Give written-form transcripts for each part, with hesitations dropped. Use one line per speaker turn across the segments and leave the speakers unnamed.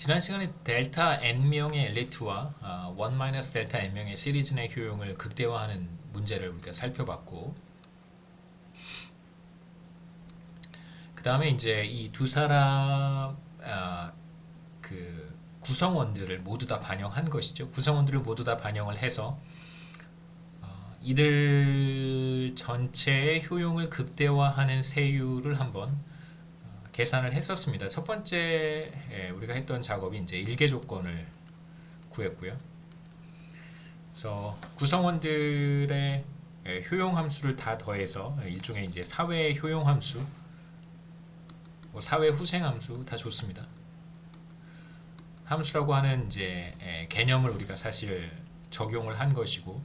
지난 시간에 델타 n명의 엘리트와 1 델타 n명의 시리즈 내 효용을 극대화하는 문제를 우리가 살펴봤고, 그 다음에 이제 이 두 사람 그 구성원들을 모두 다 반영한 것이죠. 구성원들을 모두 다 반영을 해서 이들 전체의 효용을 극대화하는 세율을 한번 계산을 했었습니다. 첫 번째 우리가 했던 작업이 이제 일계 조건을 구했고요. 그래서 구성원들의 효용 함수를 다 더해서 일종의 이제 사회 효용 함수, 사회 후생 함수 다 좋습니다. 함수라고 하는 이제 개념을 우리가 사실 적용을 한 것이고,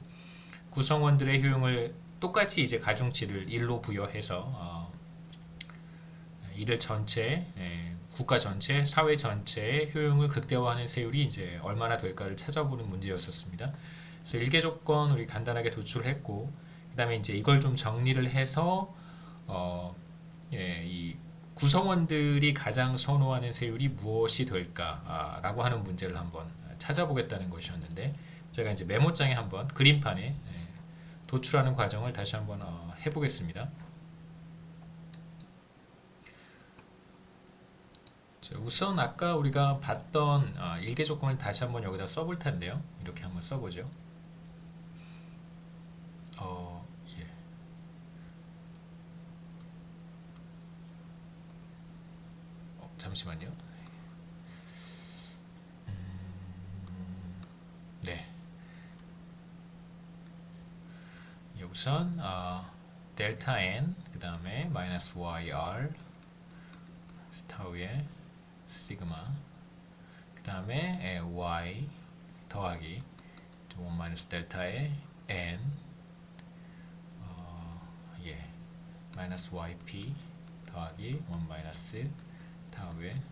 구성원들의 효용을 똑같이 이제 가중치를 1로 부여해서 이들 전체, 국가 전체, 사회 전체의 효용을 극대화하는 세율이 이제 얼마나 될까를 찾아보는 문제였었습니다. 그래서 일계 조건 우리 간단하게 도출했고, 그 다음에 이제 이걸 좀 정리를 해서 이 구성원들이 가장 선호하는 세율이 무엇이 될까라고 하는 문제를 한번 찾아보겠다는 것이었는데, 제가 이제 메모장에 한번 그림판에 도출하는 과정을 다시 한번 해보겠습니다. 우선 아까 우리가 봤던 일계 조건을 다시 한번 여기다 써볼 텐데요. 이렇게 한번 써보죠. 예. 잠시만요. 네. 예, 우선 델타 n 그 다음에 마이너스 yr 스타우의 시그마, 그 다음에 y 더하기 1 델타의 n 마이너스 yp 더하기 1 타우의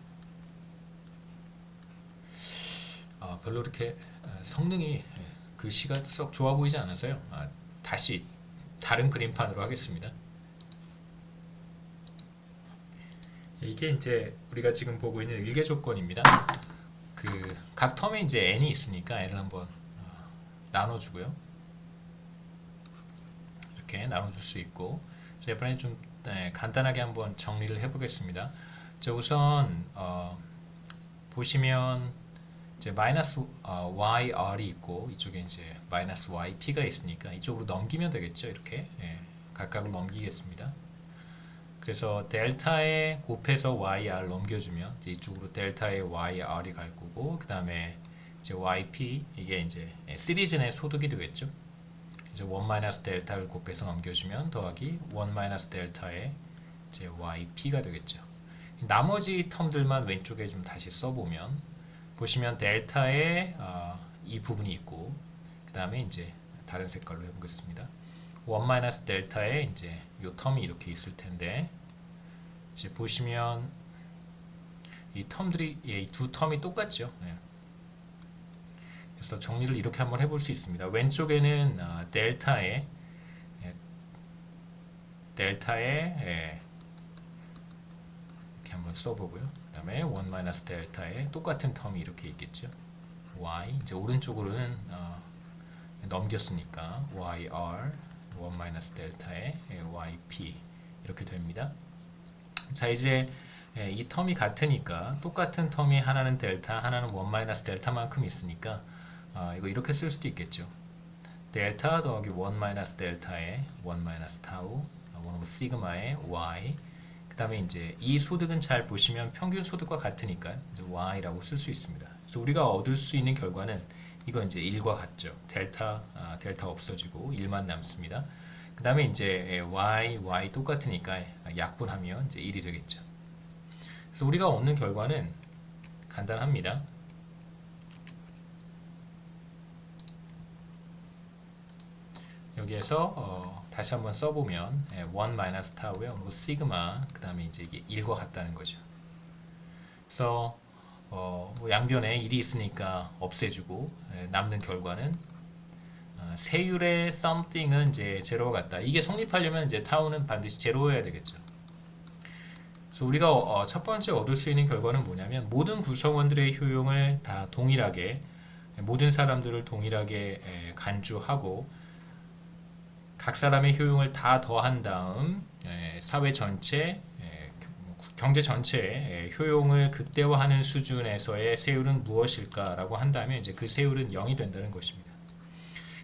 별로 이렇게 성능이 글씨가 썩 좋아 보이지 않아서요. 다시 다른 그림판으로 하겠습니다. 이게 이제 우리가 지금 보고 있는 일계 조건입니다. 그 각 텀에 이제 n이 있으니까 n을 한번 나눠주고요. 이렇게 나눠줄 수 있고, 자, 이번에 좀 간단하게 한번 정리를 해보겠습니다. 자, 우선 보시면 이제 마이너스 YR이 있고, 이쪽에 이제 마이너스 YP가 있으니까 이쪽으로 넘기면 되겠죠. 이렇게 각각을 넘기겠습니다. 그래서 델타에 곱해서 YR 넘겨주면 이제 이쪽으로 델타에 YR이 갈 거고, 그 다음에 이제 YP, 이게 이제 시리즈 내 소득이 되겠죠. 이제 1 델타를 곱해서 넘겨주면 더하기 1 델타에 이제 YP가 되겠죠. 나머지 텀들만 왼쪽에 좀 다시 써보면, 보시면 델타에 이 부분이 있고, 그 다음에 이제 다른 색깔로 해보겠습니다. 1 델타에 이제 이 텀이 이렇게 있을 텐데, 이제 보시면 이 텀들이 이 두 텀이 똑같죠. 그래서 정리를 이렇게 한번 해볼 수 있습니다. 왼쪽에는 델타에 이렇게 한번 써보고요. 그 다음에 1 델타에 똑같은 텀이 이렇게 있겠죠. y, 이제 오른쪽으로는 넘겼으니까 yr 1 델타에 yp 이렇게 됩니다. 자, 이제 이 텀이 같으니까 똑같은 텀이 하나는 델타, 하나는 1 델타만큼 있으니까 이거 이렇게 쓸 수도 있겠죠. 델타 더하기 1 델타에 1 타우, 1 시그마의 y, 그 다음에 이제 이 소득은 잘 보시면 평균 소득과 같으니까 이제 y라고 쓸 수 있습니다. 그래서 우리가 얻을 수 있는 결과는 이거 이제 1과 같죠. 델타 없어지고 1만 남습니다. 그 다음에 이제 y 똑같으니까 약분하면 이제 1이 되겠죠. 그래서 우리가 얻는 결과는 간단합니다. 여기에서 다시 한번 써보면 1 타우에 시그마, 그 다음에 이제 이게 1과 같다는 거죠. 그래서 뭐 양변에 1이 있으니까 없애주고 남는 결과는 세율의 something은 이제 제로와 같다. 이게 성립하려면 이제 타우는 반드시 제로여야 되겠죠. 그래서 우리가 첫 번째 얻을 수 있는 결과는 뭐냐면 모든 구성원들의 효용을 다 동일하게 모든 사람들을 동일하게 간주하고 각 사람의 효용을 다 더한 다음 사회 전체 경제 전체의 효용을 극대화하는 수준에서의 세율은 무엇일까라고 한다면 이제 그 세율은 0이 된다는 것입니다.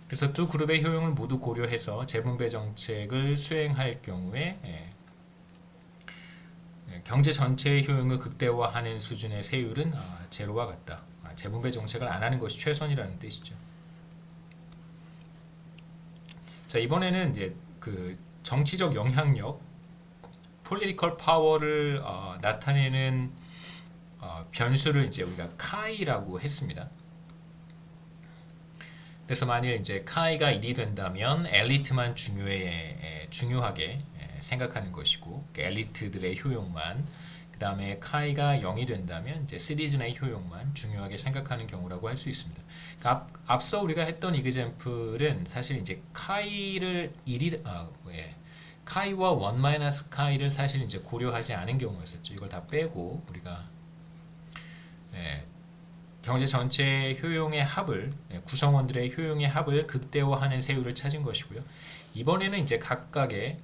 그래서 두 그룹의 효용을 모두 고려해서 재분배 정책을 수행할 경우에 경제 전체의 효용을 극대화하는 수준의 세율은 제로와 같다. 재분배 정책을 안 하는 것이 최선이라는 뜻이죠. 자, 이번에는 이제 그 정치적 영향력, political power를 나타내는 변수를 이제 우리가 카이라고 했습니다. 그래서 만일 이제 카이가 1이 된다면 엘리트만 중요하게 생각하는 것이고 엘리트들의 효용만, 그 다음에 카이가 0이 된다면 이제 시리즌의 효용만 중요하게 생각하는 경우라고 할 수 있습니다. 그러니까 앞서 우리가 했던 이그젬플은 사실 이제 카이를 1이 카이와 1 카이를 사실 이제 고려하지 않은 경우였었죠. 이걸 다 빼고 우리가 경제 전체의 효용의 합을 구성원들의 효용의 합을 극대화하는 세율을 찾은 것이고요. 이번에는 이제 각각의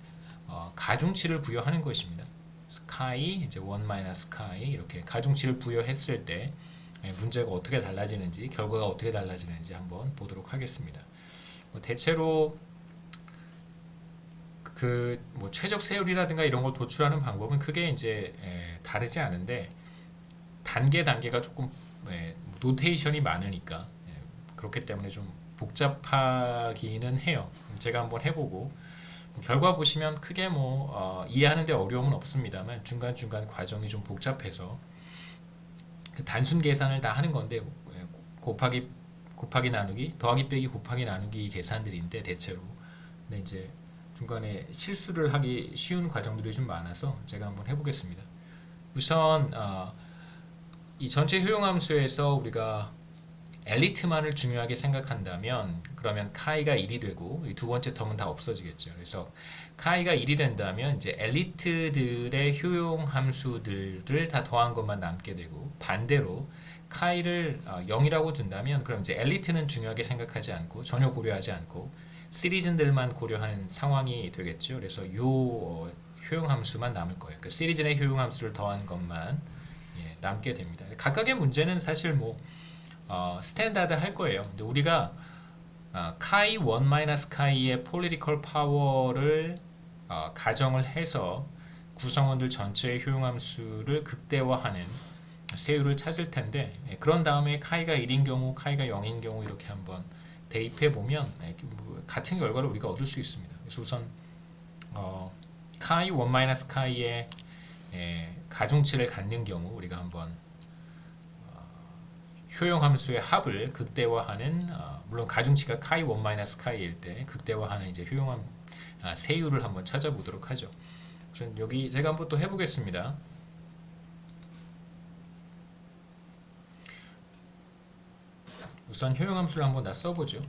가중치를 부여하는 것입니다. 카이 이제 1 카이 이렇게 가중치를 부여했을 때 문제가 어떻게 달라지는지 결과가 어떻게 달라지는지 한번 보도록 하겠습니다. 대체로 그 뭐 최적 세율이라든가 이런 걸 도출하는 방법은 크게 이제 다르지 않은데 단계가 조금 노테이션이 많으니까 그렇기 때문에 좀 복잡하기는 해요. 제가 한번 해보고 결과 보시면 크게 뭐 이해하는데 어려움은 없습니다만 중간중간 과정이 좀 복잡해서 그 단순 계산을 다 하는 건데 곱하기 나누기 더하기 빼기 곱하기 나누기 계산들인데 대체로 근데 이제 중간에 실수를 하기 쉬운 과정들이 좀 많아서 제가 한번 해보겠습니다. 우선 이 전체 효용함수에서 우리가 엘리트만을 중요하게 생각한다면 그러면 카이가 1이 되고 이 두 번째 텀은 다 없어지겠죠. 그래서 카이가 1이 된다면 이제 엘리트들의 효용함수들을 다 더한 것만 남게 되고 반대로 카이를 0이라고 둔다면 그럼 이제 엘리트는 중요하게 생각하지 않고 전혀 고려하지 않고 시리즌들만 고려하는 상황이 되겠죠. 그래서 요 효용함수만 남을 거예요. 그 시리즌의 효용함수를 더한 것만 남게 됩니다. 각각의 문제는 사실 뭐 스탠다드 할 거예요. 근데 우리가 카이 1 카이의 political power를 가정을 해서 구성원들 전체의 효용함수를 극대화하는 세율을 찾을 텐데 그런 다음에 카이가 1인 경우, 카이가 0인 경우 이렇게 한번 대입해 보면 같은 결과를 우리가 얻을 수 있습니다. 그래서 우선 카이 1 카이의 가중치를 갖는 경우 우리가 한번 효용함수의 합을 극대화하는 물론 가중치가 카이 1 카이일 때 극대화하는 이제 효용함 세율을 한번 찾아보도록 하죠. 우선 여기 제가 한번 또 해보겠습니다. 우선 효용함수를 한번 다 써보죠.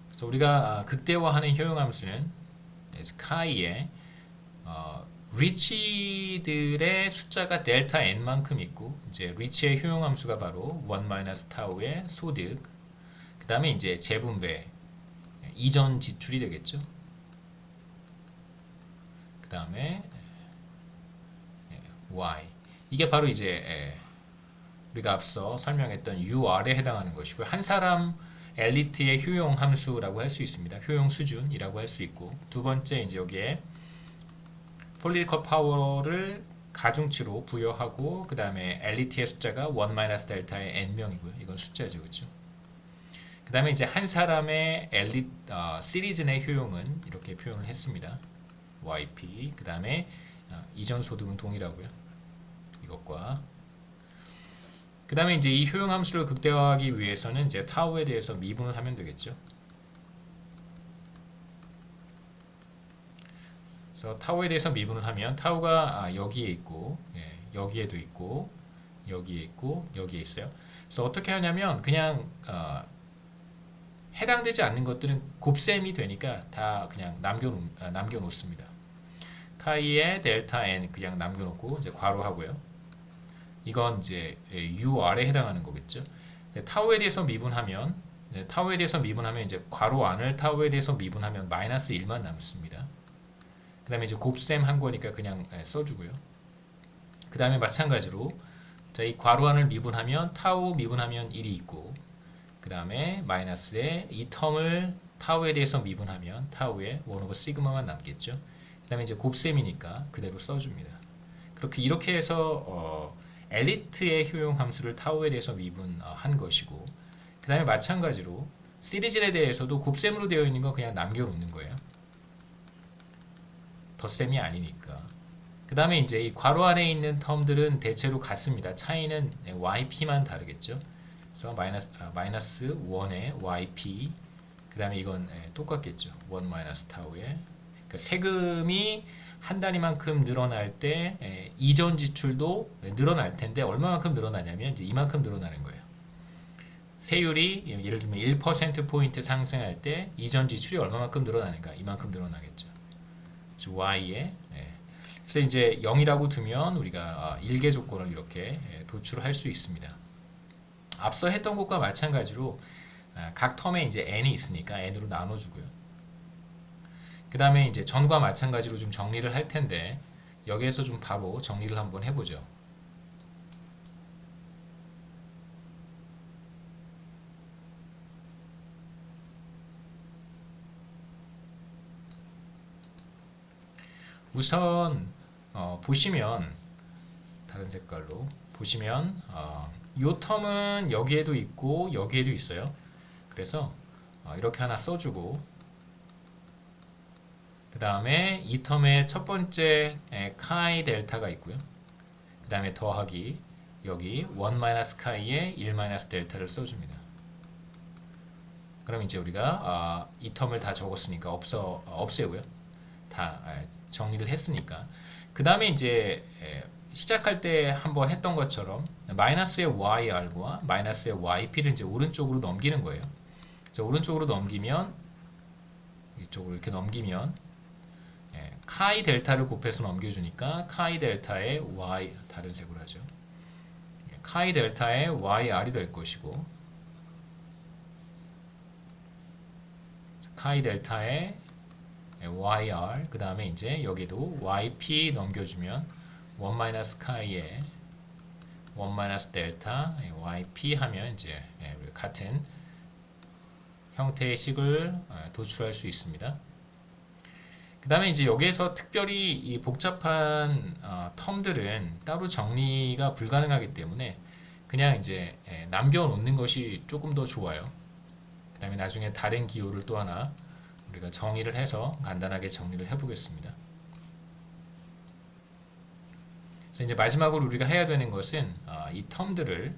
그래서 우리가 극대화하는 효용함수는 카이의 리치들의 숫자가 델타 n만큼 있고 이제 리치의 효용함수가 바로 1 타우의 소득 그 다음에 이제 재분배 이전 지출이 되겠죠. 그 다음에 y 이게 바로 이제 우리가 앞서 설명했던 UR에 해당하는 것이고 한 사람 엘리트의 효용 함수라고 할 수 있습니다. 효용 수준이라고 할 수 있고 두 번째 이제 여기에 political power를 가중치로 부여하고 그 다음에 엘리트의 숫자가 1 델타의 n명이고요. 이건 숫자죠, 그렇죠? 그 다음에 이제 한 사람의 시리즈 내 효용은 이렇게 표현을 했습니다. YP 그 다음에 이전 소득은 동일하고요. 이것과 그 다음에 이제 이 효용 함수를 극대화하기 위해서는 이제 타우에 대해서 미분을 하면 되겠죠. 그래서 타우에 대해서 미분을 하면 타우가 여기에 있고 여기에도 있고 여기에 있고 여기에 있어요. 그래서 어떻게 하냐면 그냥 해당되지 않는 것들은 곱셈이 되니까 다 그냥 남겨놓습니다. 카이의 델타 n 그냥 남겨놓고 이제 괄호하고요. 이건 이제 UR에 해당하는 거겠죠. 타우에 대해서 미분하면 이제 괄호 안을 타우에 대해서 미분하면 마이너스 1만 남습니다. 그 다음에 이제 곱셈 한 거니까 그냥 써주고요. 그 다음에 마찬가지로 자, 이 괄호 안을 미분하면 타우 미분하면 1이 있고, 그 다음에 마이너스에 이 텀을 타우에 대해서 미분하면 타우에 1 오버 시그마만 남겠죠. 그 다음에 이제 곱셈이니까 그대로 써줍니다. 이렇게 해서 엘리트의 효용 함수를 타우에 대해서 미분한 것이고, 그 다음에 마찬가지로 시리즈에 대해서도 곱셈으로 되어 있는 거 그냥 남겨놓는 거예요. 덧셈이 아니니까. 그 다음에 이제 이 괄호 안에 있는 텀들은 대체로 같습니다. 차이는 yp만 다르겠죠. 그래서 마이너스 1의 yp, 그 다음에 이건 똑같겠죠. 1 마이너스 타우에. 그러니까 세금이 한 단위만큼 늘어날 때 이전 지출도 늘어날 텐데 얼마만큼 늘어나냐면 이제 이만큼 늘어나는 거예요. 세율이 예를 들면 1%포인트 상승할 때 이전 지출이 얼마만큼 늘어나는가? 이만큼 늘어나겠죠. y에. 그래서 이제 0이라고 두면 우리가 일개 조건을 이렇게 도출할 수 있습니다. 앞서 했던 것과 마찬가지로 각 텀에 이제 n이 있으니까 n으로 나눠주고요. 그 다음에 이제 전과 마찬가지로 좀 정리를 할 텐데 여기에서 좀 바로 정리를 한번 해보죠. 우선 보시면 다른 색깔로 보시면 요 텀은 여기에도 있고 여기에도 있어요. 그래서 이렇게 하나 써주고, 그 다음에 이 텀의 첫 번째 카이 델타가 있고요. 그 다음에 더하기 여기 1 마이너스 카이에 1 마이너스 델타를 써줍니다. 그럼 이제 우리가 이 텀을 다 적었으니까 없애고요. 다 정리를 했으니까, 그 다음에 이제 시작할 때 한번 했던 것처럼 마이너스의 YR과 마이너스의 YP를 이제 오른쪽으로 넘기는 거예요. 그래서 오른쪽으로 넘기면 이쪽으로 이렇게 넘기면 카이 델타를 곱해서 넘겨주니까 카이 델타의 Y, 다른 색으로 하죠. 카이 델타의 YR이 될 것이고, 카이 델타의 YR, 그 다음에 이제 여기도 YP 넘겨주면 1 마이너스 카이에 1 마이너스 델타 YP 하면 이제 같은 형태의 식을 도출할 수 있습니다. 그 다음에 이제 여기에서 특별히 이 복잡한 텀들은 따로 정리가 불가능하기 때문에 그냥 이제 남겨놓는 것이 조금 더 좋아요. 그 다음에 나중에 다른 기호를 또 하나 우리가 정의를 해서 간단하게 정리를 해보겠습니다. 그래서 이제 마지막으로 우리가 해야 되는 것은 이 텀들을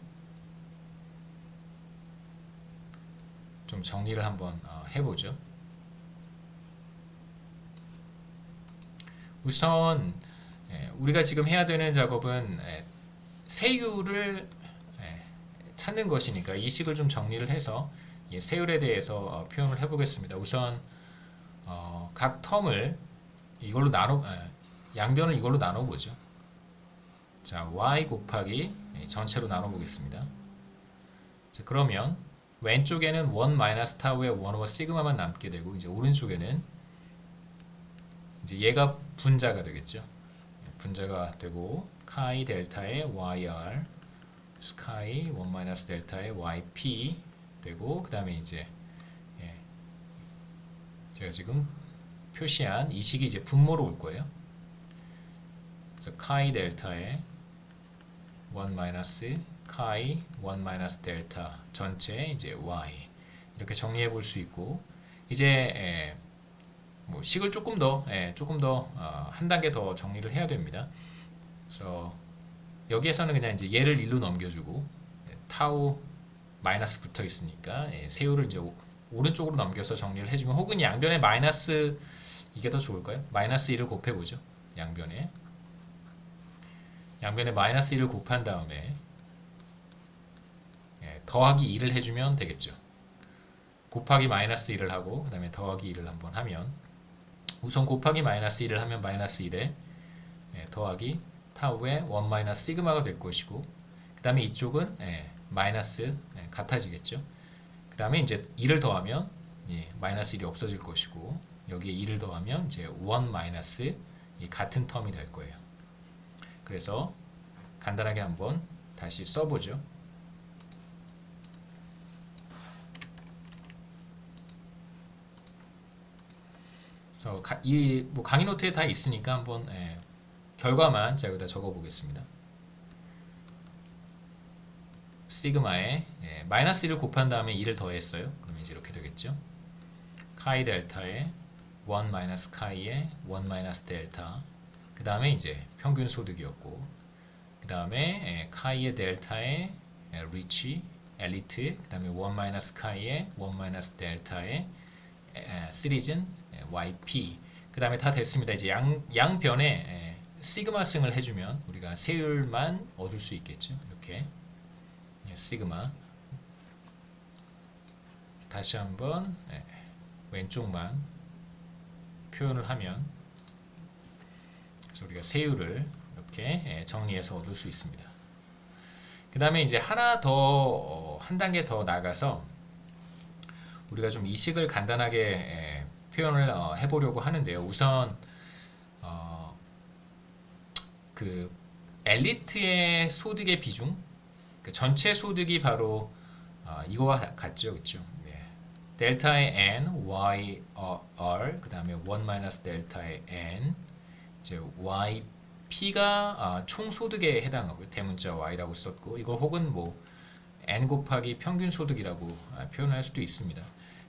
좀 정리를 한번 해보죠. 우선 우리가 지금 해야 되는 작업은 세율을 찾는 것이니까 이 식을 좀 정리를 해서 세율에 대해서 표현을 해보겠습니다. 우선 각 텀을 이걸로 양변을 이걸로 나눠보죠. 자, y 곱하기 전체로 나눠보겠습니다. 자, 그러면 왼쪽에는 1 마이너스 타우에 1 오버 시그마만 남게 되고, 이제 오른쪽에는 이제 얘가 분자가 되겠죠. 분자가 되고 카이 델타의 YR 스카이 1 마이너스 델타의 YP 되고, 그 다음에 이제 제가 지금 표시한 이 식이 이제 분모로 올 거예요. 그래서 카이 델타의 1 마이너스 카이 1 마이너스 델타 전체 이제 Y 이렇게 정리해 볼 수 있고, 이제 뭐 식을 조금 더 한 단계 더 정리를 해야 됩니다. 그래서 여기에서는 그냥 이제 얘를 1로 넘겨주고 타우 마이너스 붙어 있으니까 세율을 이제 오른쪽으로 넘겨서 정리를 해주면, 혹은 양변에 마이너스, 이게 더 좋을까요? 마이너스 1을 곱해보죠. 양변에 마이너스 1을 곱한 다음에 더하기 2를 해주면 되겠죠. 곱하기 마이너스 1을 하고 그 다음에 더하기 1을 한번 하면 우선 곱하기 마이너스 1을 하면 마이너스 1에 더하기 타우의 1 마이너스 시그마가 될 것이고 그 다음에 이쪽은 마이너스 같아지겠죠. 그 다음에 이제 2를 더하면 마이너스 1이 없어질 것이고 여기에 2를 더하면 이제 1 마이너스 같은 텀이 될 거예요. 그래서 간단하게 한번 다시 써보죠. 그래서 이 강의 노트에 다 있으니까 한번 결과만 제가 여기다 적어 보겠습니다. 시그마에 마이너스 1을 곱한 다음에 2를 더했어요. 그러면 이제 이렇게 되겠죠. 카이 델타에 1 마이너스 카이에 1 마이너스 델타 그 다음에 이제 평균 소득이었고 그 다음에 카이의 델타에 리치 엘리트 그 다음에 1 마이너스 카이에 1 마이너스 델타에 시리즌 YP 그 다음에 다 됐습니다. 이제 양변에 시그마 승을 해주면 우리가 세율만 얻을 수 있겠죠. 이렇게 시그마 다시 한번 왼쪽만 표현을 하면 그래서 우리가 세율을 이렇게 정리해서 얻을 수 있습니다. 그 다음에 이제 하나 더 한 단계 더 나가서 우리가 좀 이식을 간단하게 표현을 해보려고 하는데요. 우선 그 엘리트의 소득의 비중, 그 전체 소득이 바로 이거와 같죠, 그렇죠? 델타의 n, y, r, 그 다음에 1 마이너스 델타의 n, 이제 yp가 총 소득에 해당하고요. 대문자 y라고 썼고, 이걸 혹은 뭐 n 곱하기 평균 소득이라고 표현할 수도 있습니다.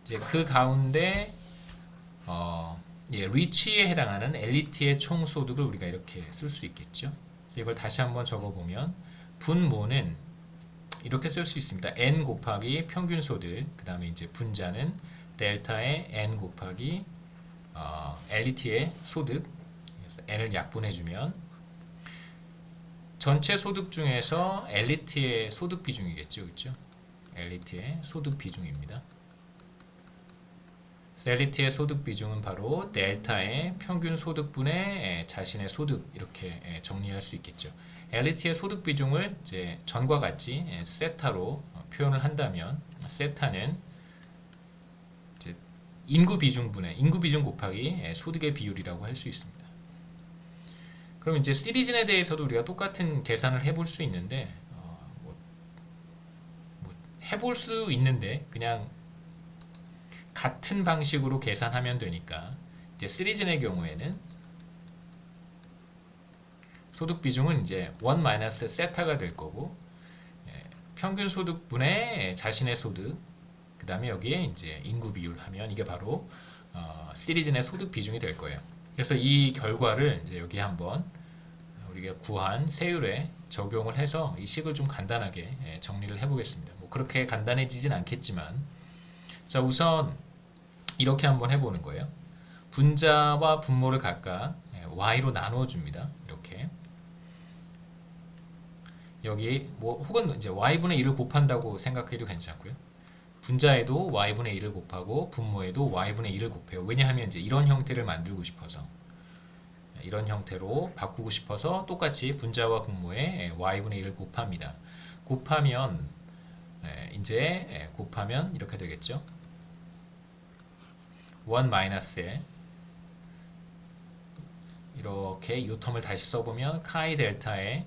이제 그 가운데 리치에 해당하는 엘리트의 총 소득을 우리가 이렇게 쓸 수 있겠죠. 그래서 이걸 다시 한번 적어보면 분모는 이렇게 쓸 수 있습니다. n 곱하기 평균 소득, 그 다음에 이제 분자는 델타의 n 곱하기 엘리트의 소득. 그래서 n을 약분해주면 전체 소득 중에서 엘리트의 소득 비중이겠죠, 그렇죠? 엘리트의 소득 비중입니다. 엘리트의 소득 비중은 바로 델타의 평균 소득분의 자신의 소득 이렇게 정리할 수 있겠죠. 엘리트의 소득 비중을 이제 전과 같이 세타로 표현을 한다면 세타는 이제 인구 비중 곱하기 소득의 비율이라고 할 수 있습니다. 그럼 이제 시리즌에 대해서도 우리가 똑같은 계산을 해볼 수 있는데 해볼 수 있는데 그냥 같은 방식으로 계산하면 되니까 이제 시리즌의 경우에는 소득 비중은 이제 1 마이너스 세타가 될 거고 평균 소득분의 자신의 소득 그 다음에 여기에 이제 인구 비율 하면 이게 바로 시리즌의 소득 비중이 될 거예요. 그래서 이 결과를 이제 여기 한번 우리가 구한 세율에 적용을 해서 이 식을 좀 간단하게 정리를 해보겠습니다. 뭐 그렇게 간단해지진 않겠지만 자 우선 이렇게 한번 해보는 거예요. 분자와 분모를 각각 y로 나누어 줍니다. 이렇게 여기 뭐 혹은 이제 y분의 1을 곱한다고 생각해도 괜찮고요. 분자에도 y분의 1을 곱하고 분모에도 y분의 1을 곱해요. 왜냐하면 이제 이런 형태를 만들고 싶어서 이런 형태로 바꾸고 싶어서 똑같이 분자와 분모에 y분의 1을 곱합니다. 곱하면 이제 곱하면 이렇게 되겠죠. 1 마이너스에 이렇게 이 텀을 다시 써보면 카이 델타에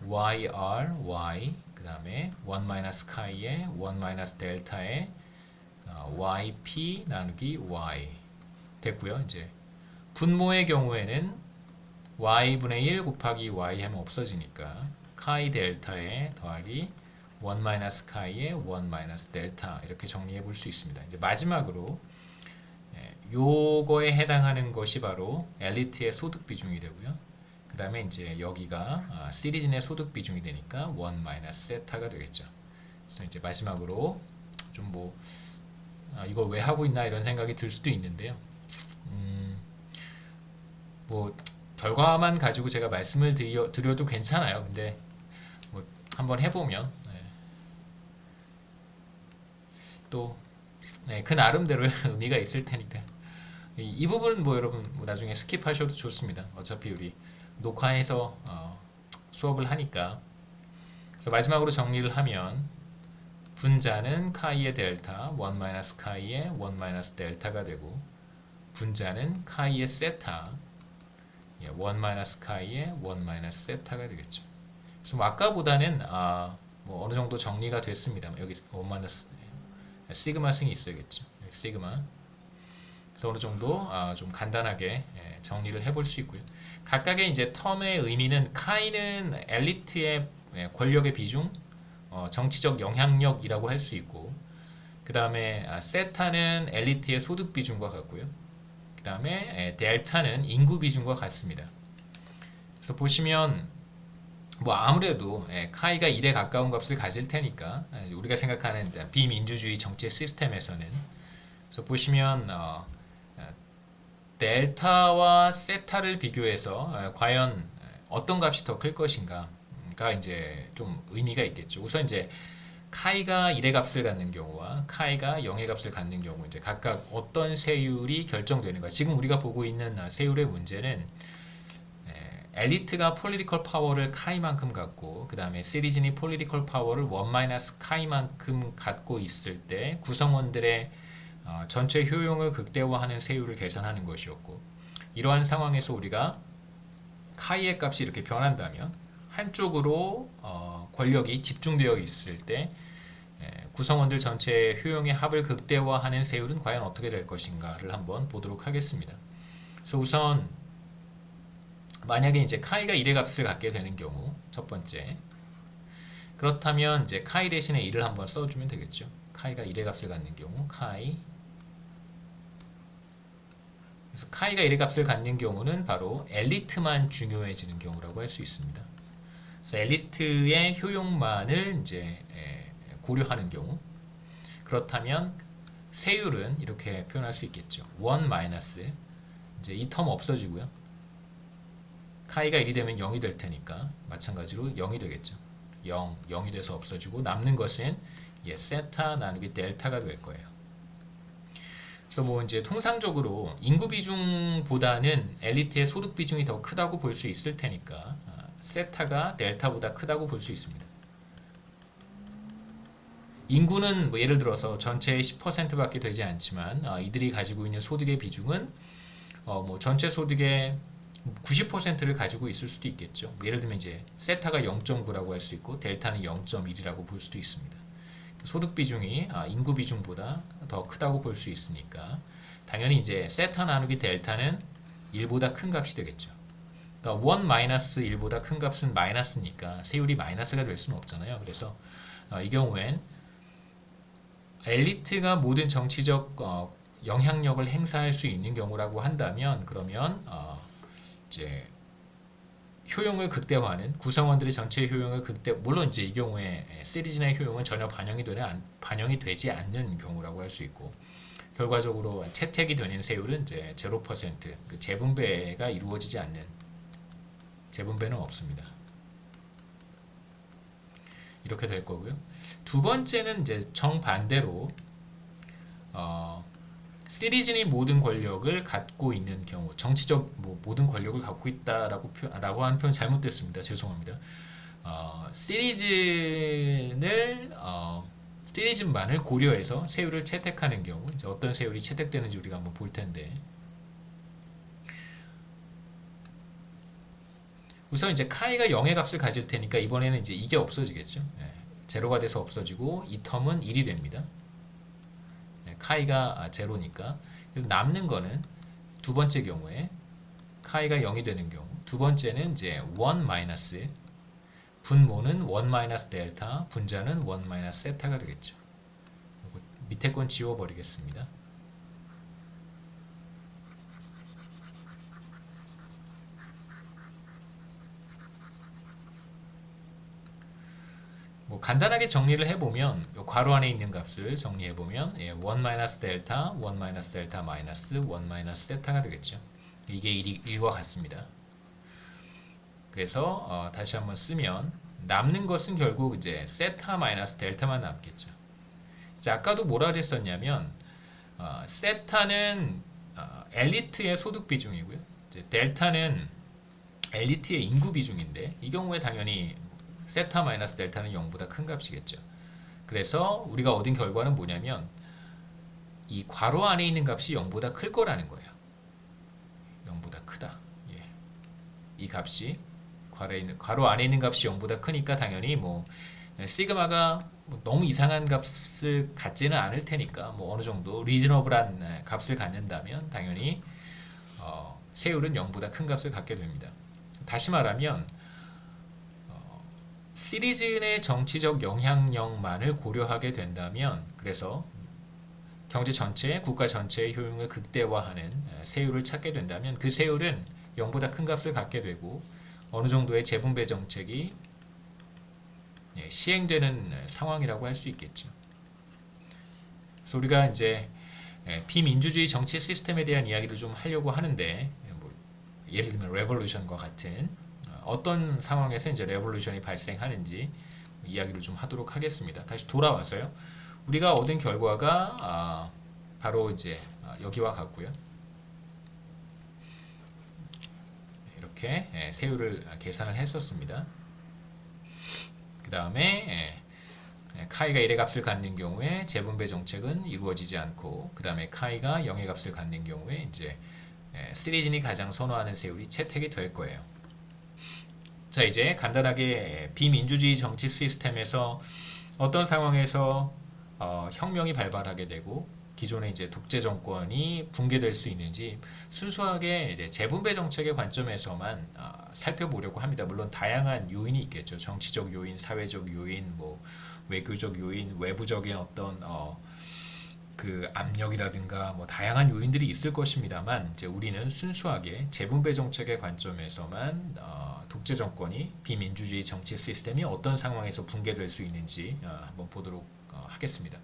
yr y 그 다음에 1 마이너스 카이에 1 마이너스 델타에 yp 나누기 y 됐고요. 이제 분모의 경우에는 y분의 1 곱하기 y 하면 없어지니까 카이 델타에 더하기 1 마이너스 카이에 1 마이너스 델타 이렇게 정리해 볼 수 있습니다. 이제 마지막으로 요거에 해당하는 것이 바로 엘리트의 소득 비중이 되고요. 그 다음에 이제 여기가 시리즌의 소득 비중이 되니까 1 마이너스 세타가 되겠죠. 그래서 이제 마지막으로 좀 뭐 이걸 왜 하고 있나 이런 생각이 들 수도 있는데요. 뭐 결과만 가지고 제가 말씀을 드려도 괜찮아요. 근데 뭐 한번 해보면 또 네, 그 나름대로의 의미가 있을 테니까 이 부분은 뭐 여러분 뭐 나중에 스킵하셔도 좋습니다. 어차피 우리 녹화해서 수업을 하니까. 그래서 마지막으로 정리를 하면 분자는 카이의 델타 1 마이너스 카이의 1 마이너스 델타가 되고 분자는 카이의 세타 1 마이너스 카이의 1 마이너스 세타가 되겠죠. 그래서 뭐 아까보다는 뭐 어느 정도 정리가 됐습니다. 여기 1 마이너스 시그마 승이 있어야겠죠. 시그마. 그래서 어느 정도 좀 간단하게 정리를 해볼 수 있고요. 각각의 이제 텀의 의미는 카이는 엘리트의 권력의 비중, 정치적 영향력이라고 할 수 있고, 그 다음에 세타는 엘리트의 소득 비중과 같고요. 그 다음에 델타는 인구 비중과 같습니다. 그래서 보시면 뭐 아무래도 카이가 1에 가까운 값을 가질 테니까 우리가 생각하는 비민주주의 정치 시스템에서는 그래서 보시면 델타와 세타를 비교해서 과연 어떤 값이 더 클 것인가가 이제 좀 의미가 있겠죠. 우선 이제 카이가 1의 값을 갖는 경우와 카이가 0의 값을 갖는 경우 이제 각각 어떤 세율이 결정되는가. 지금 우리가 보고 있는 세율의 문제는 엘리트가 폴리티컬 파워를 카이만큼 갖고 그 다음에 시리즌이 폴리티컬 파워를 1 마이너스 카이만큼 갖고 있을 때 구성원들의 전체 효용을 극대화하는 세율을 계산하는 것이었고, 이러한 상황에서 우리가 카이의 값이 이렇게 변한다면 한쪽으로 권력이 집중되어 있을 때 구성원들 전체의 효용의 합을 극대화하는 세율은 과연 어떻게 될 것인가를 한번 보도록 하겠습니다. 그래서 우선 만약에 이제 카이가 1의 값을 갖게 되는 경우 첫 번째, 그렇다면 이제 카이 대신에 1을 한번 써주면 되겠죠. 카이가 1의 값을 갖는 경우 카이, 그래서 카이가 1의 값을 갖는 경우는 바로 엘리트만 중요해지는 경우라고 할 수 있습니다. 그래서 엘리트의 효용만을 이제 고려하는 경우, 그렇다면 세율은 이렇게 표현할 수 있겠죠. 1 마이너스, 이제 이 텀 없어지고요. 카이가 1이 되면 0이 될 테니까 마찬가지로 0이 되겠죠. 0이 돼서 없어지고 남는 것은 세타 나누기 델타가 될 거예요. 그래서 뭐 이제 통상적으로 인구 비중보다는 엘리트의 소득 비중이 더 크다고 볼 수 있을 테니까 세타가 델타보다 크다고 볼 수 있습니다. 인구는 뭐 예를 들어서 전체의 10%밖에 되지 않지만 이들이 가지고 있는 소득의 비중은 뭐 전체 소득의 90%를 가지고 있을 수도 있겠죠. 예를 들면 이제 세타가 0.9라고 할 수 있고 델타는 0.1이라고 볼 수도 있습니다. 소득 비중이 인구 비중보다 더 크다고 볼 수 있으니까 당연히 이제 세타 나누기 델타는 1보다 큰 값이 되겠죠. 그러니까 1 마이너스 1보다 큰 값은 마이너스니까 세율이 마이너스가 될 수는 없잖아요. 그래서 이 경우엔 엘리트가 모든 정치적 영향력을 행사할 수 있는 경우라고 한다면 그러면 이제 효용을 극대화하는 구성원들의 전체 효용을 물론 이제 이 경우에 시리즈의 효용은 전혀 반영이 되지 않는 경우라고 할 수 있고, 결과적으로 채택이 되는 세율은 이제 0%, 그 재분배가 이루어지지 않는, 재분배는 없습니다. 이렇게 될 거고요. 두 번째는 이제 정반대로 시리즌이 모든 권력을 갖고 있는 경우, 정치적 모든 권력을 갖고 있다라고 하는 표현 잘못됐습니다. 죄송합니다. 시리즌만을 고려해서 세율을 채택하는 경우, 이제 어떤 세율이 채택되는지 우리가 한번 볼 텐데, 우선 이제 카이가 0의 값을 가질 테니까 이번에는 이제 이게 없어지겠죠. 제로가 돼서 없어지고 이 텀은 1이 됩니다. 카이가 제로니까. 그래서 남는 거는 두 번째 경우에 카이가 0이 되는 경우, 두 번째는 이제 1 마이너스, 분모는 1 마이너스 델타, 분자는 1 마이너스 세타가 되겠죠. 밑에 건 지워버리겠습니다. 뭐 간단하게 정리를 해보면 괄호 안에 있는 값을 정리해보면 1 마이너스 델타, 1 마이너스 델타 마이너스 1 마이너스 세타가 되겠죠. 이게 1과 같습니다. 그래서 다시 한번 쓰면 남는 것은 결국 이제 세타 마이너스 델타만 남겠죠. 이제 아까도 뭐라 그랬었냐면 세타는 엘리트의 소득 비중이고요. 이제 델타는 엘리트의 인구 비중인데 이 경우에 당연히 세타 마이너스 델타는 0보다 큰 값이겠죠. 그래서 우리가 얻은 결과는 뭐냐면 이 괄호 안에 있는 값이 0보다 클 거라는 거예요. 0보다 크다. 예. 이 값이 괄호 안에 있는 값이 0보다 크니까 당연히 뭐 시그마가 너무 이상한 값을 갖지는 않을 테니까 뭐 어느 정도 리즈너블한 값을 갖는다면 당연히 세율은 0보다 큰 값을 갖게 됩니다. 다시 말하면 시리즈 내 정치적 영향력만을 고려하게 된다면 그래서 경제 전체, 국가 전체의 효용을 극대화하는 세율을 찾게 된다면 그 세율은 0보다 큰 값을 갖게 되고 어느 정도의 재분배 정책이 시행되는 상황이라고 할 수 있겠죠. 그래서 우리가 이제 비민주주의 정치 시스템에 대한 이야기를 좀 하려고 하는데 뭐 예를 들면 레볼루션과 같은 어떤 상황에서 이제 레볼루션이 발생하는지 이야기를 좀 하도록 하겠습니다. 다시 돌아와서요. 우리가 얻은 결과가 바로 이제 여기와 같고요. 이렇게 세율을 계산을 했었습니다. 그 다음에 카이가 1의 값을 갖는 경우에 재분배 정책은 이루어지지 않고 그 다음에 카이가 0의 값을 갖는 경우에 이제 시리즌이 가장 선호하는 세율이 채택이 될 거예요. 자, 이제 간단하게 비민주주의 정치 시스템에서 어떤 상황에서 혁명이 발발하게 되고 기존의 이제 독재 정권이 붕괴될 수 있는지 순수하게 이제 재분배 정책의 관점에서만 살펴보려고 합니다. 물론 다양한 요인이 있겠죠. 정치적 요인, 사회적 요인, 뭐 외교적 요인, 외부적인 어떤 그 압력이라든가 뭐 다양한 요인들이 있을 것입니다만 이제 우리는 순수하게 재분배 정책의 관점에서만 독재 정권이 비민주주의 정치 시스템이 어떤 상황에서 붕괴될 수 있는지 한번 보도록 하겠습니다.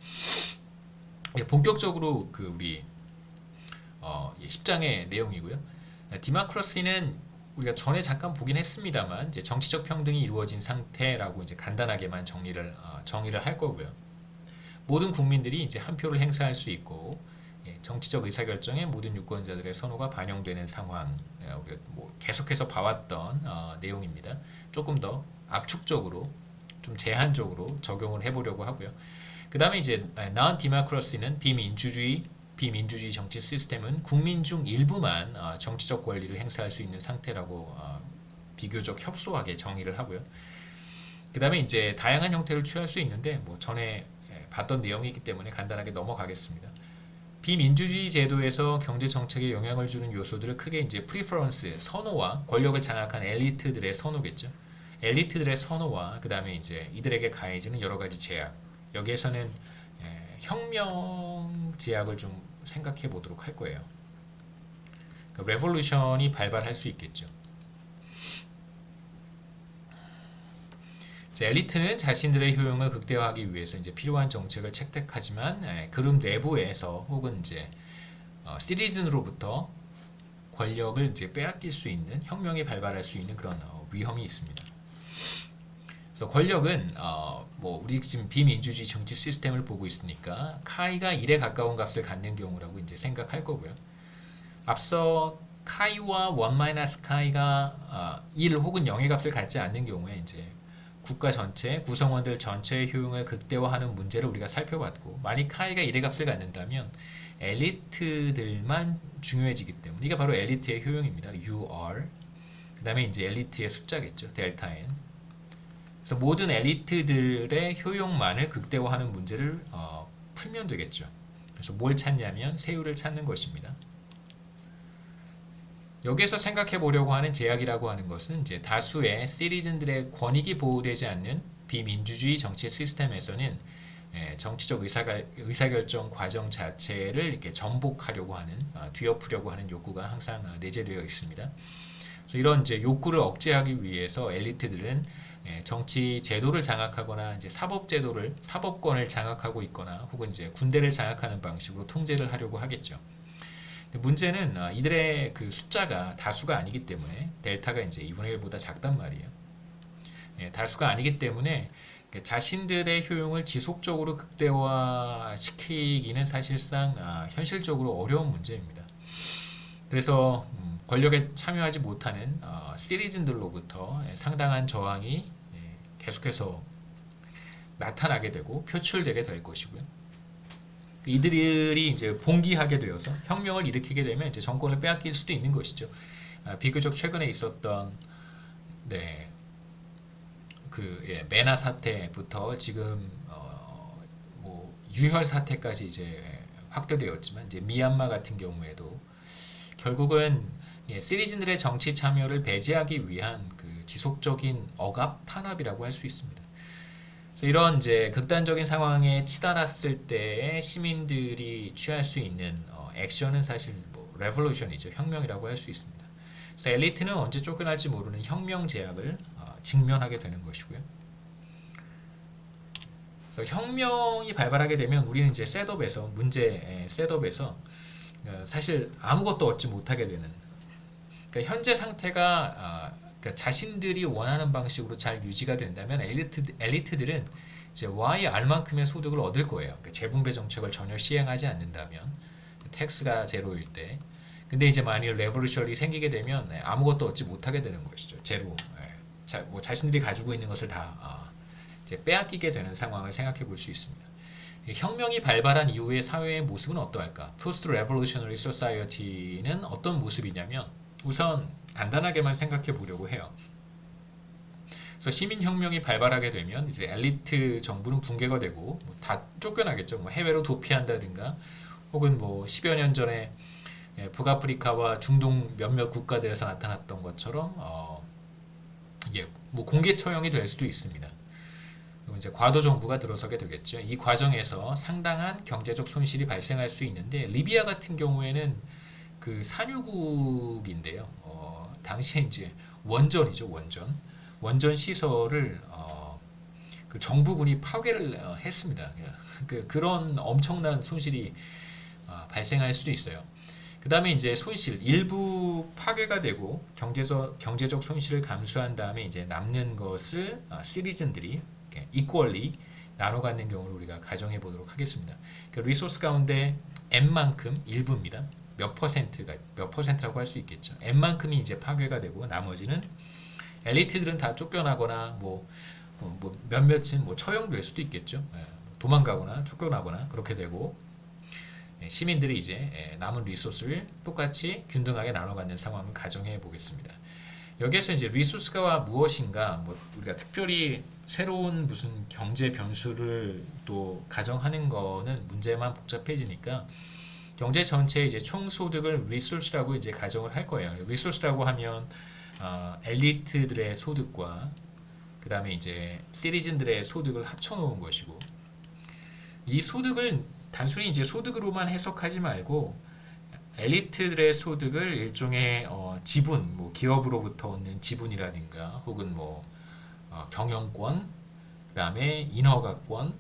본격적으로 그 우리 10장의 내용이고요. 디모크라시는 우리가 전에 잠깐 보긴 했습니다만 이제 정치적 평등이 이루어진 상태라고 이제 간단하게만 정의를 할 거고요. 모든 국민들이 이제 한 표를 행사할 수 있고 정치적 의사결정에 모든 유권자들의 선호가 반영되는 상황, 우리가 뭐 계속해서 봐왔던 내용입니다. 조금 더 압축적으로 좀 제한적으로 적용을 해보려고 하고요. 그 다음에 이제 non-democracy는 비민주주의 정치 시스템은 국민 중 일부만 정치적 권리를 행사할 수 있는 상태라고 비교적 협소하게 정의를 하고요. 그 다음에 이제 다양한 형태를 취할 수 있는데 뭐 전에 봤던 내용이기 때문에 간단하게 넘어가겠습니다. 비민주주의 제도에서 경제 정책에 영향을 주는 요소들을 크게 이제 프리퍼런스, 선호와 권력을 장악한 엘리트들의 선호겠죠. 엘리트들의 선호와 그 다음에 이제 이들에게 가해지는 여러 가지 제약. 여기에서는 혁명 제약을 좀 생각해 보도록 할 거예요. 그러니까 레볼루션이 발발할 수 있겠죠. 엘리트는 자신들의 효용을 극대화하기 위해서 이제 필요한 정책을 채택하지만 그룹 내부에서 혹은 이제 시리즌으로부터 권력을 이제 빼앗길 수 있는 혁명이 발발할 수 있는 그런 위험이 있습니다. 그래서 권력은 뭐 우리 지금 비민주주의 정치 시스템을 보고 있으니까 카이가 1에 가까운 값을 갖는 경우라고 이제 생각할 거고요. 앞서 카이와 1-카이가 1 혹은 0의 값을 갖지 않는 경우에 이제 국가 전체, 구성원들 전체의 효용을 극대화하는 문제를 우리가 살펴봤고 만약 카이가 1의 값을 갖는다면 엘리트들만 중요해지기 때문에 이게 바로 엘리트의 효용입니다. UR 그 다음에 이제 엘리트의 숫자겠죠. 델타 N 그래서 모든 엘리트들의 효용만을 극대화하는 문제를 풀면 되겠죠. 그래서 뭘 찾냐면 세율을 찾는 것입니다. 여기에서 생각해 보려고 하는 제약이라고 하는 것은 이제 다수의 시리즌들의 권익이 보호되지 않는 비민주주의 정치 시스템에서는 정치적 의사결정 과정 자체를 이렇게 전복하려고 하는 뒤엎으려고 하는 욕구가 항상 내재되어 있습니다. 그래서 이런 이제 욕구를 억제하기 위해서 엘리트들은 정치 제도를 장악하거나 이제 사법권을 장악하고 있거나 혹은 이제 군대를 장악하는 방식으로 통제를 하려고 하겠죠. 문제는 이들의 그 숫자가 다수가 아니기 때문에 델타가 이제 2분의 1보다 작단 말이에요. 다수가 아니기 때문에 자신들의 효용을 지속적으로 극대화시키기는 사실상 현실적으로 어려운 문제입니다. 그래서 권력에 참여하지 못하는 시리즌들로부터 상당한 저항이 계속해서 나타나게 되고 표출되게 될 것이고요. 이들이 이제 봉기하게 되어서 혁명을 일으키게 되면 이제 정권을 빼앗길 수도 있는 것이죠. 비교적 최근에 있었던 메나 사태부터 지금 뭐 유혈 사태까지 이제 확대되었지만 이제 미얀마 같은 경우에도 결국은 시리즌들의 정치 참여를 배제하기 위한 그 지속적인 억압 탄압이라고 할 수 있습니다. 그래서 이런 이제 극단적인 상황에 치달았을 때에 시민들이 취할 수 있는 액션은 사실 뭐 레볼루션이죠. 혁명이라고 할 수 있습니다. 그래서 엘리트는 언제 쫓겨날지 모르는 혁명 제약을 직면하게 되는 것이고요. 그래서 혁명이 발발하게 되면 우리는 이제 셋업에서 셋업에서 사실 아무것도 얻지 못하게 되는 그러니까 현재 상태가 그러니까 자신들이 원하는 방식으로 잘 유지가 된다면 엘리트들은 이제 YR만큼의 소득을 얻을 거예요. 그러니까 재분배 정책을 전혀 시행하지 않는다면 텍스가 제로일 때. 근데 이제 만일 레볼루션이 생기게 되면 아무것도 얻지 못하게 되는 것이죠. 제로. 뭐 자신들이 가지고 있는 것을 다 이제 빼앗기게 되는 상황을 생각해 볼 수 있습니다. 혁명이 발발한 이후의 사회의 모습은 어떠할까? 포스트 레볼루셔너리 소사이어티는 어떤 모습이냐면 우선 간단하게만 생각해 보려고 해요. 그래서 시민혁명이 발발하게 되면 이제 엘리트 정부는 붕괴가 되고 뭐 다 쫓겨나겠죠. 뭐 해외로 도피한다든가 혹은 뭐 10여 년 전에 북아프리카와 중동 몇몇 국가들에서 나타났던 것처럼 뭐 공개 처형이 될 수도 있습니다. 그리고 이제 과도 정부가 들어서게 되겠죠. 이 과정에서 상당한 경제적 손실이 발생할 수 있는데 리비아 같은 경우에는 그 산유국인데요. 당시에 이제 원전이죠, 원전 시설을 그 정부군이 파괴를 했습니다. 그런 엄청난 손실이 발생할 수도 있어요. 그 다음에 이제 손실 일부 파괴가 되고 경제적 손실을 감수한 다음에 이제 남는 것을 시리즌들이 equally 나눠 갖는 경우를 우리가 가정해 보도록 하겠습니다. 그 리소스 가운데 M만큼 일부입니다. 몇 퍼센트라고 할 수 있겠죠. M만큼이 이제 파괴가 되고 나머지는 엘리트들은 다 쫓겨나거나 뭐 몇몇은 뭐 처형될 수도 있겠죠. 도망가거나 쫓겨나거나 그렇게 되고 시민들이 이제 남은 리소스를 똑같이 균등하게 나눠 갖는 상황을 가정해 보겠습니다. 여기에서 이제 리소스가 무엇인가 뭐 우리가 특별히 새로운 무슨 경제 변수를 또 가정하는 거는 문제만 복잡해지니까 경제 전체의 이제 총 소득을 리소스라고 이제 가정을 할 거예요. 리소스라고 하면 엘리트들의 소득과 그 다음에 이제 시리즌들의 소득을 합쳐놓은 것이고 이 소득을 단순히 이제 소득으로만 해석하지 말고 엘리트들의 소득을 일종의 지분, 뭐 기업으로부터 얻는 지분이라든가 혹은 뭐 경영권, 그 다음에 인허가권,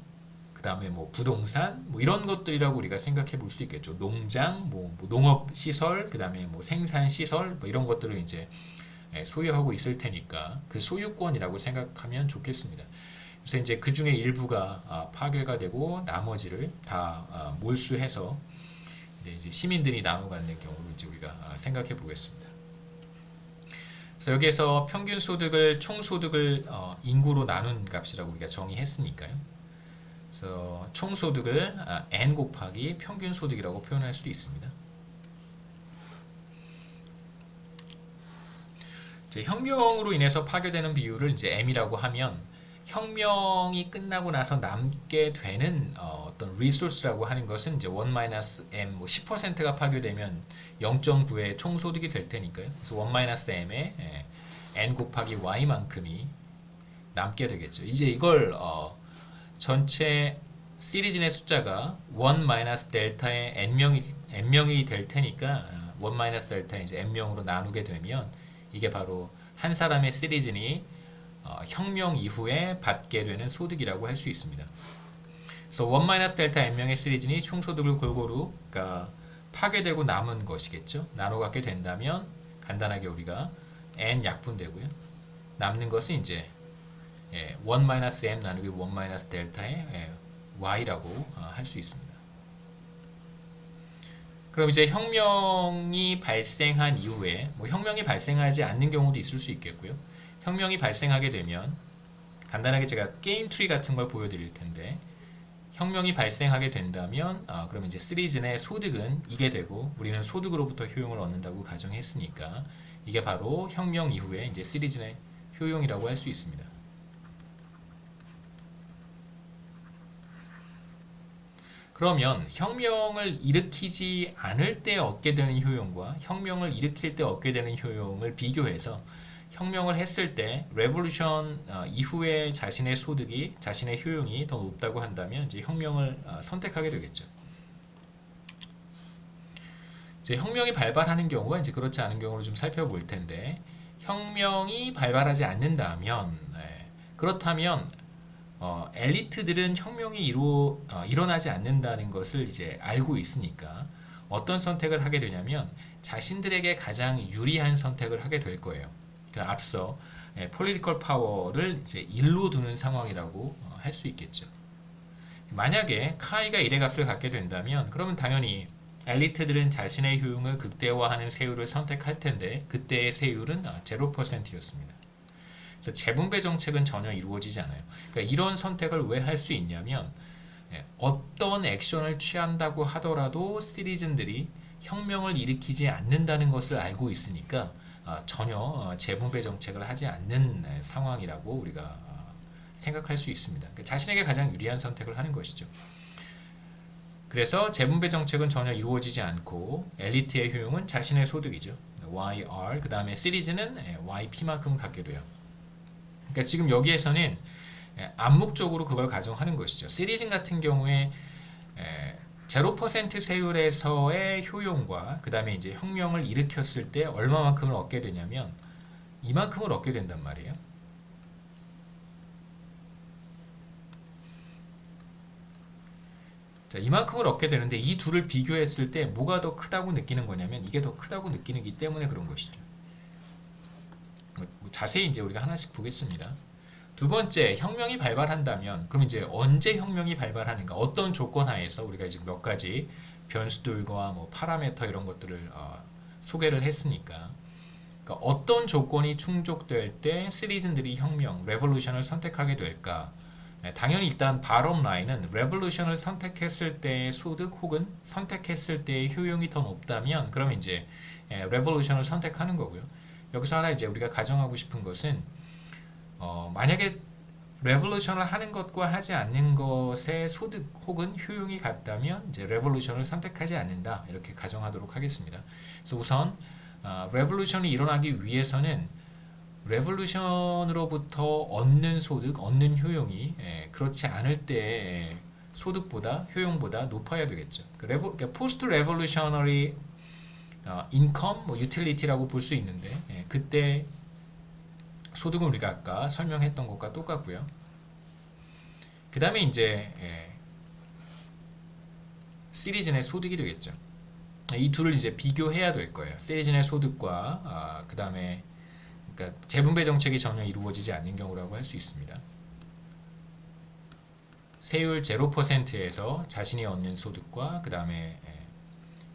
그 다음에 뭐 부동산, 뭐 이런 것들이라고 우리가 생각해 볼 수 있겠죠. 농장, 뭐 농업 시설, 그 다음에 뭐 생산 시설, 뭐 이런 것들을 이제 소유하고 있을 테니까 그 소유권이라고 생각하면 좋겠습니다. 그래서 이제 그 중에 일부가 파괴가 되고 나머지를 다 몰수해서 이제 시민들이 나눠 갖는 경우를 이제 우리가 생각해 보겠습니다. 그래서 여기에서 평균 소득을 총 소득을 인구로 나눈 값이라고 우리가 정의했으니까요. 그래서 총 소득을 n 곱하기 평균 소득이라고 표현할 수도 있습니다. 이제 혁명으로 인해서 파괴되는 비율을 이제 m이라고 하면 혁명이 끝나고 나서 남게 되는 어떤 리소스라고 하는 것은 이제 1-m 뭐 10%가 파괴되면 0.9의 총 소득이 될 테니까요. 그래서 1-m에 n 곱하기 y만큼이 남게 되겠죠. 이제 이걸 전체 시리즈의 숫자가 1-델타의 n명이 될 테니까 1-델타 이제 n명으로 나누게 되면 이게 바로 한 사람의 시리즌이 혁명 이후에 받게 되는 소득이라고 할 수 있습니다. 그래서 1-델타 n명의 시리즌이 총소득을 골고루 그러니까 파괴되고 남은 것이겠죠. 나눠 갖게 된다면 간단하게 우리가 n 약분되고요. 남는 것은 이제 1 마이너스 m 나누기 1 마이너스 델타의 y라고 할 수 있습니다. 그럼 이제 혁명이 발생한 이후에 뭐 혁명이 발생하지 않는 경우도 있을 수 있겠고요. 혁명이 발생하게 되면 간단하게 제가 게임 트리 같은 걸 보여드릴 텐데 혁명이 발생하게 된다면 그러면 이제 시리즌의 소득은 이게 되고 우리는 소득으로부터 효용을 얻는다고 가정했으니까 이게 바로 혁명 이후에 이제 시리즌의 효용이라고 할 수 있습니다. 그러면 혁명을 일으키지 않을 때 얻게 되는 효용과 혁명을 일으킬 때 얻게 되는 효용을 비교해서 혁명을 했을 때 레볼루션 이후에 자신의 소득이 자신의 효용이 더 높다고 한다면 이제 혁명을 선택하게 되겠죠. 이제 혁명이 발발하는 경우와 이제 그렇지 않은 경우를 좀 살펴볼 텐데 혁명이 발발하지 않는다면 그렇다면 엘리트들은 혁명이 일어나지 않는다는 것을 이제 알고 있으니까 어떤 선택을 하게 되냐면 자신들에게 가장 유리한 선택을 하게 될 거예요. 그러니까 앞서 폴리티컬 파워를 이제 일로 두는 상황이라고 할 수 있겠죠. 만약에 카이가 1의 값을 갖게 된다면 그러면 당연히 엘리트들은 자신의 효용을 극대화하는 세율을 선택할 텐데 그때의 세율은 0%였습니다. 그래서 재분배 정책은 전혀 이루어지지 않아요. 그러니까 이런 선택을 왜 할 수 있냐면 어떤 액션을 취한다고 하더라도 시리즌들이 혁명을 일으키지 않는다는 것을 알고 있으니까 전혀 재분배 정책을 하지 않는 상황이라고 우리가 생각할 수 있습니다. 그러니까 자신에게 가장 유리한 선택을 하는 것이죠. 그래서 재분배 정책은 전혀 이루어지지 않고 엘리트의 효용은 자신의 소득이죠. YR 그 다음에 시리즈는 YP만큼 갖게 돼요. 그러니까 지금 여기에서는 암묵적으로 그걸 가정하는 것이죠. 시리즈 같은 경우에 0% 세율에서의 효용과 그 다음에 이제 혁명을 일으켰을 때 얼마만큼을 얻게 되냐면 이만큼을 얻게 된단 말이에요. 자, 이만큼을 얻게 되는데 이 둘을 비교했을 때 뭐가 더 크다고 느끼는 거냐면 이게 더 크다고 느끼기 때문에 그런 것이죠. 자세히 이제 우리가 하나씩 보겠습니다. 두 번째, 혁명이 발발한다면 그럼 이제 언제 혁명이 발발하는가? 어떤 조건 하에서 우리가 이제 몇 가지 변수들과 뭐 파라미터 이런 것들을 소개를 했으니까 그러니까 어떤 조건이 충족될 때 시리즌들이 혁명, 레볼루션을 선택하게 될까? 당연히 일단 바텀 라인은 레볼루션을 선택했을 때의 소득 혹은 선택했을 때의 효용이 더 높다면 그러면 이제 레볼루션을 선택하는 거고요. 여기서 하나 이제 우리가 가정하고 싶은 것은 만약에 레볼루션을 하는 것과 하지 않는 것의 소득 혹은 효용이 같다면 이제 레볼루션을 선택하지 않는다 이렇게 가정하도록 하겠습니다. 그래서 우선 레볼루션이 일어나기 위해서는 레볼루션으로부터 얻는 소득, 얻는 효용이 그렇지 않을 때 소득보다 효용보다 높아야 되겠죠. 그러니까 포스트 레볼루셔너리 인컴, 뭐 유틸리티라고 볼 수 있는데 그때 소득은 우리가 아까 설명했던 것과 똑같고요. 그 다음에 이제 시리즌의 소득이 되겠죠. 이 둘을 이제 비교해야 될 거예요. 시리즌의 소득과 그 다음에 그러니까 재분배 정책이 전혀 이루어지지 않는 경우라고 할 수 있습니다. 세율 0%에서 자신이 얻는 소득과 그 다음에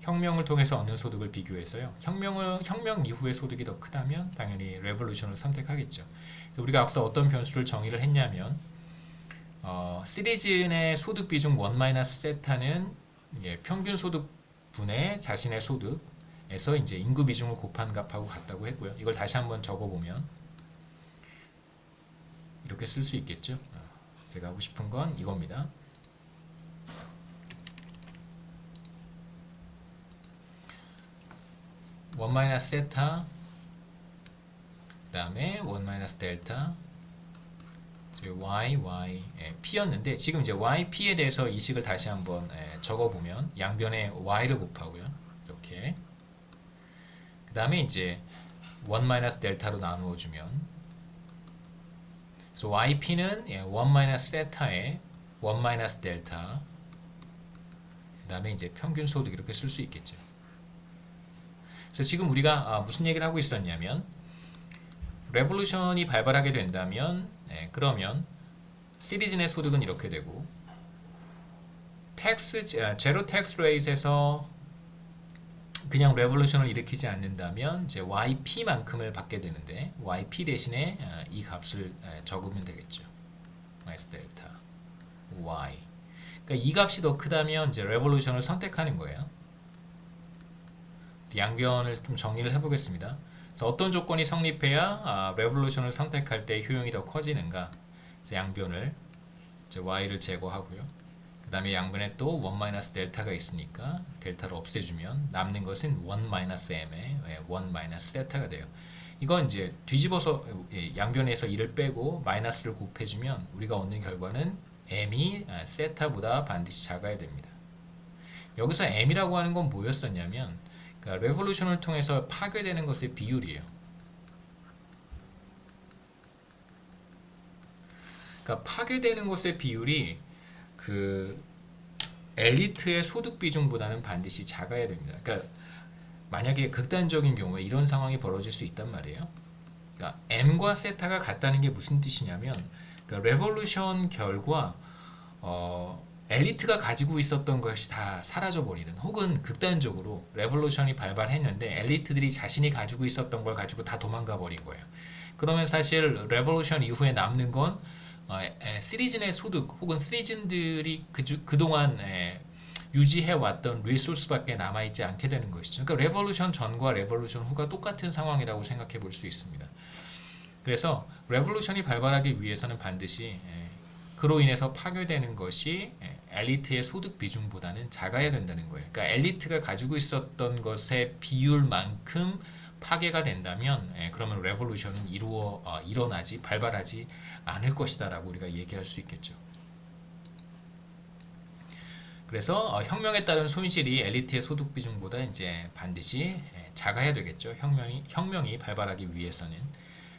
혁명을 통해서 얻는 소득을 비교해서요. 혁명 이후의 소득이 더 크다면 당연히 레볼루션을 선택하겠죠. 우리가 앞서 어떤 변수를 정의를 했냐면 시리즌의 소득 비중 1 세타는 평균 소득 분의 자신의 소득에서 이제 인구 비중을 곱한 값하고 같다고 했고요. 이걸 다시 한번 적어보면 이렇게 쓸 수 있겠죠. 제가 하고 싶은 건 이겁니다. 1 세타 그 다음에 1 델타 y, p였는데 지금 이제 yp에 대해서 이 식을 다시 한번 적어보면 양변에 y를 곱하고요. 이렇게 그 다음에 이제 1 델타로 나누어주면 그래서 yp는 1 세타에 1 델타 그 다음에 이제 평균 소득 이렇게 쓸 수 있겠죠. 그래서 지금 우리가 무슨 얘기를 하고 있었냐면 레볼루션이 발발하게 된다면 그러면 시리즈 내 소득은 이렇게 되고 제로 텍스 레이트에서 그냥 레볼루션을 일으키지 않는다면 이제 YP만큼을 받게 되는데 YP 대신에 이 값을 적으면 되겠죠. 마이너스 델타 Y. 그러니까 이 값이 더 크다면 이제 레볼루션을 선택하는 거예요. 양변을 좀 정리를 해보겠습니다. 그래서 어떤 조건이 성립해야 레볼루션을 선택할 때 효용이 더 커지는가? 이제 양변을 이제 Y를 제거하고요. 그 다음에 양변에 또 1 델타가 있으니까 델타를 없애주면 남는 것은 1-m에 1 세타가 돼요. 이건 이제 뒤집어서 양변에서 1을 빼고 마이너스를 곱해주면 우리가 얻는 결과는 m이 세타보다 반드시 작아야 됩니다. 여기서 m이라고 하는 건 뭐였었냐면 그러니까 레볼루션을 통해서 파괴되는 것의 비율이에요. 그러니까 파괴되는 것의 비율이 그 엘리트의 소득 비중보다는 반드시 작아야 됩니다. 그러니까 만약에 극단적인 경우에 이런 상황이 벌어질 수 있단 말이에요. 그러니까 m과 세타가 같다는 게 무슨 뜻이냐면 그러니까 레볼루션 결과 엘리트가 가지고 있었던 것이 다 사라져 버리는 혹은 극단적으로 레볼루션이 발발했는데 엘리트들이 자신이 가지고 있었던 걸 가지고 다 도망가 버린 거예요. 그러면 사실 레볼루션 이후에 남는 건 시리즌의 소득 혹은 시리즌들이 그동안 유지해왔던 리소스밖에 남아있지 않게 되는 것이죠. 그러니까 레볼루션 전과 레볼루션 후가 똑같은 상황이라고 생각해 볼 수 있습니다. 그래서 레볼루션이 발발하기 위해서는 반드시 그로 인해서 파괴되는 것이 엘리트의 소득 비중보다는 작아야 된다는 거예요. 그러니까 엘리트가 가지고 있었던 것의 비율만큼 파괴가 된다면 그러면 레볼루션은 일어나지 발발하지 않을 것이다 라고 우리가 얘기할 수 있겠죠. 그래서 혁명에 따른 손실이 엘리트의 소득 비중보다 이제 반드시 작아야 되겠죠. 혁명이 발발하기 위해서는.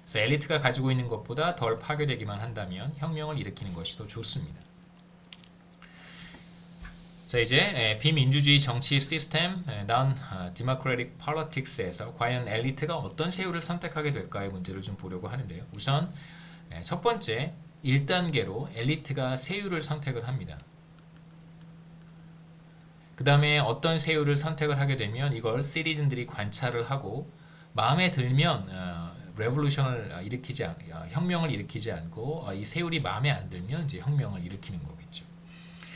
그래서 엘리트가 가지고 있는 것보다 덜 파괴되기만 한다면 혁명을 일으키는 것이 더 좋습니다. 자, 이제 비민주주의 정치 시스템, non-democratic politics에서 과연 엘리트가 어떤 세율을 선택하게 될까의 문제를 좀 보려고 하는데요. 우선 첫 번째 1단계로 엘리트가 세율을 선택을 합니다. 그 다음에 어떤 세율을 선택을 하게 되면 이걸 시리즌들이 관찰을 하고 마음에 들면 혁명을 일으키지 않고 이 세율이 마음에 안 들면 이제 혁명을 일으키는 거겠죠.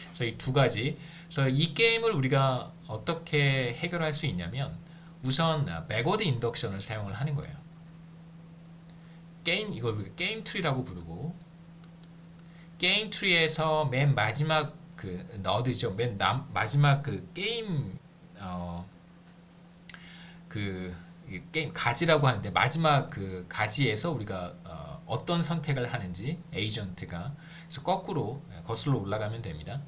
그래서 이 두 가지. 그래서 이 게임을 우리가 어떻게 해결할 수 있냐면 우선 백워드 인덕션을 사용을 하는 거예요. 이걸 우리가 게임 트리라고 부르고 게임 트리에서 맨 마지막 그 너드죠. 마지막 그 게임 게임 가지라고 하는데 마지막 그 가지에서 우리가 어떤 선택을 하는지 에이전트가 그래서 거꾸로 거슬러 올라가면 됩니다.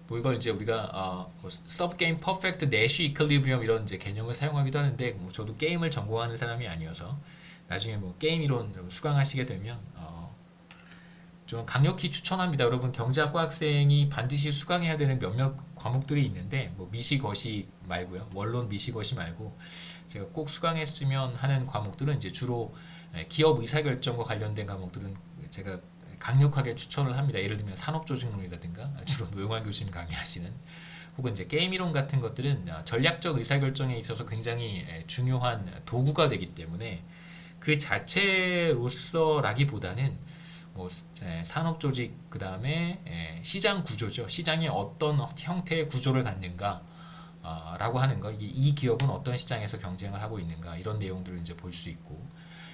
뭐 이걸 이제 우리가 서브 게임 퍼펙트 내쉬 이퀄리브리엄 이런 이제 개념을 사용하기도 하는데 뭐 저도 게임을 전공하는 사람이 아니어서 나중에 뭐 게임 이론 수강하시게 되면 좀 강력히 추천합니다. 여러분 경제학과 학생이 반드시 수강해야 되는 몇몇 과목들이 있는데 뭐 미시거시 말고요. 원론 미시거시 말고 제가 꼭 수강했으면 하는 과목들은 이제 주로 기업 의사결정과 관련된 과목들은 제가 강력하게 추천을 합니다. 예를 들면 산업조직론이라든가 주로 노영환 교수님 강의하시는 혹은 이제 게임 이론 같은 것들은 전략적 의사결정에 있어서 굉장히 중요한 도구가 되기 때문에 그 자체로서라기보다는 뭐 산업조직 그 다음에 시장 구조죠. 시장이 어떤 형태의 구조를 갖는가 라고 하는 거 이 기업은 어떤 시장에서 경쟁을 하고 있는가 이런 내용들을 이제 볼 수 있고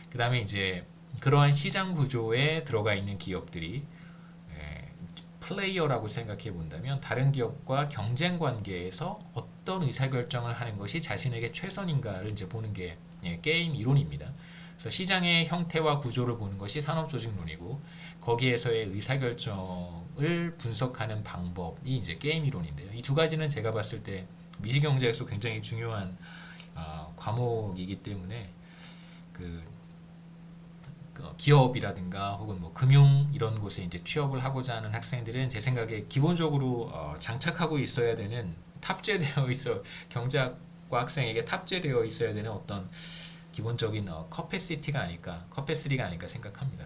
그 다음에 이제 그러한 시장 구조에 들어가 있는 기업들이 플레이어라고 생각해 본다면 다른 기업과 경쟁 관계에서 어떤 의사결정을 하는 것이 자신에게 최선인가를 이제 보는 게 게임 이론입니다. 그래서 시장의 형태와 구조를 보는 것이 산업조직론이고 거기에서의 의사결정을 분석하는 방법이 이제 게임 이론인데요. 이 두 가지는 제가 봤을 때 미시경제에서 굉장히 중요한 과목이기 때문에 기업이라든가 혹은 뭐 금융 이런 곳에 이제 취업을 하고자 하는 학생들은 제 생각에 기본적으로 장착하고 있어야 되는 탑재되어 있어 경제학과 학생에게 탑재되어 있어야 되는 어떤 기본적인 커패시티가 아닐까, 커패시티가 아닐까 생각합니다.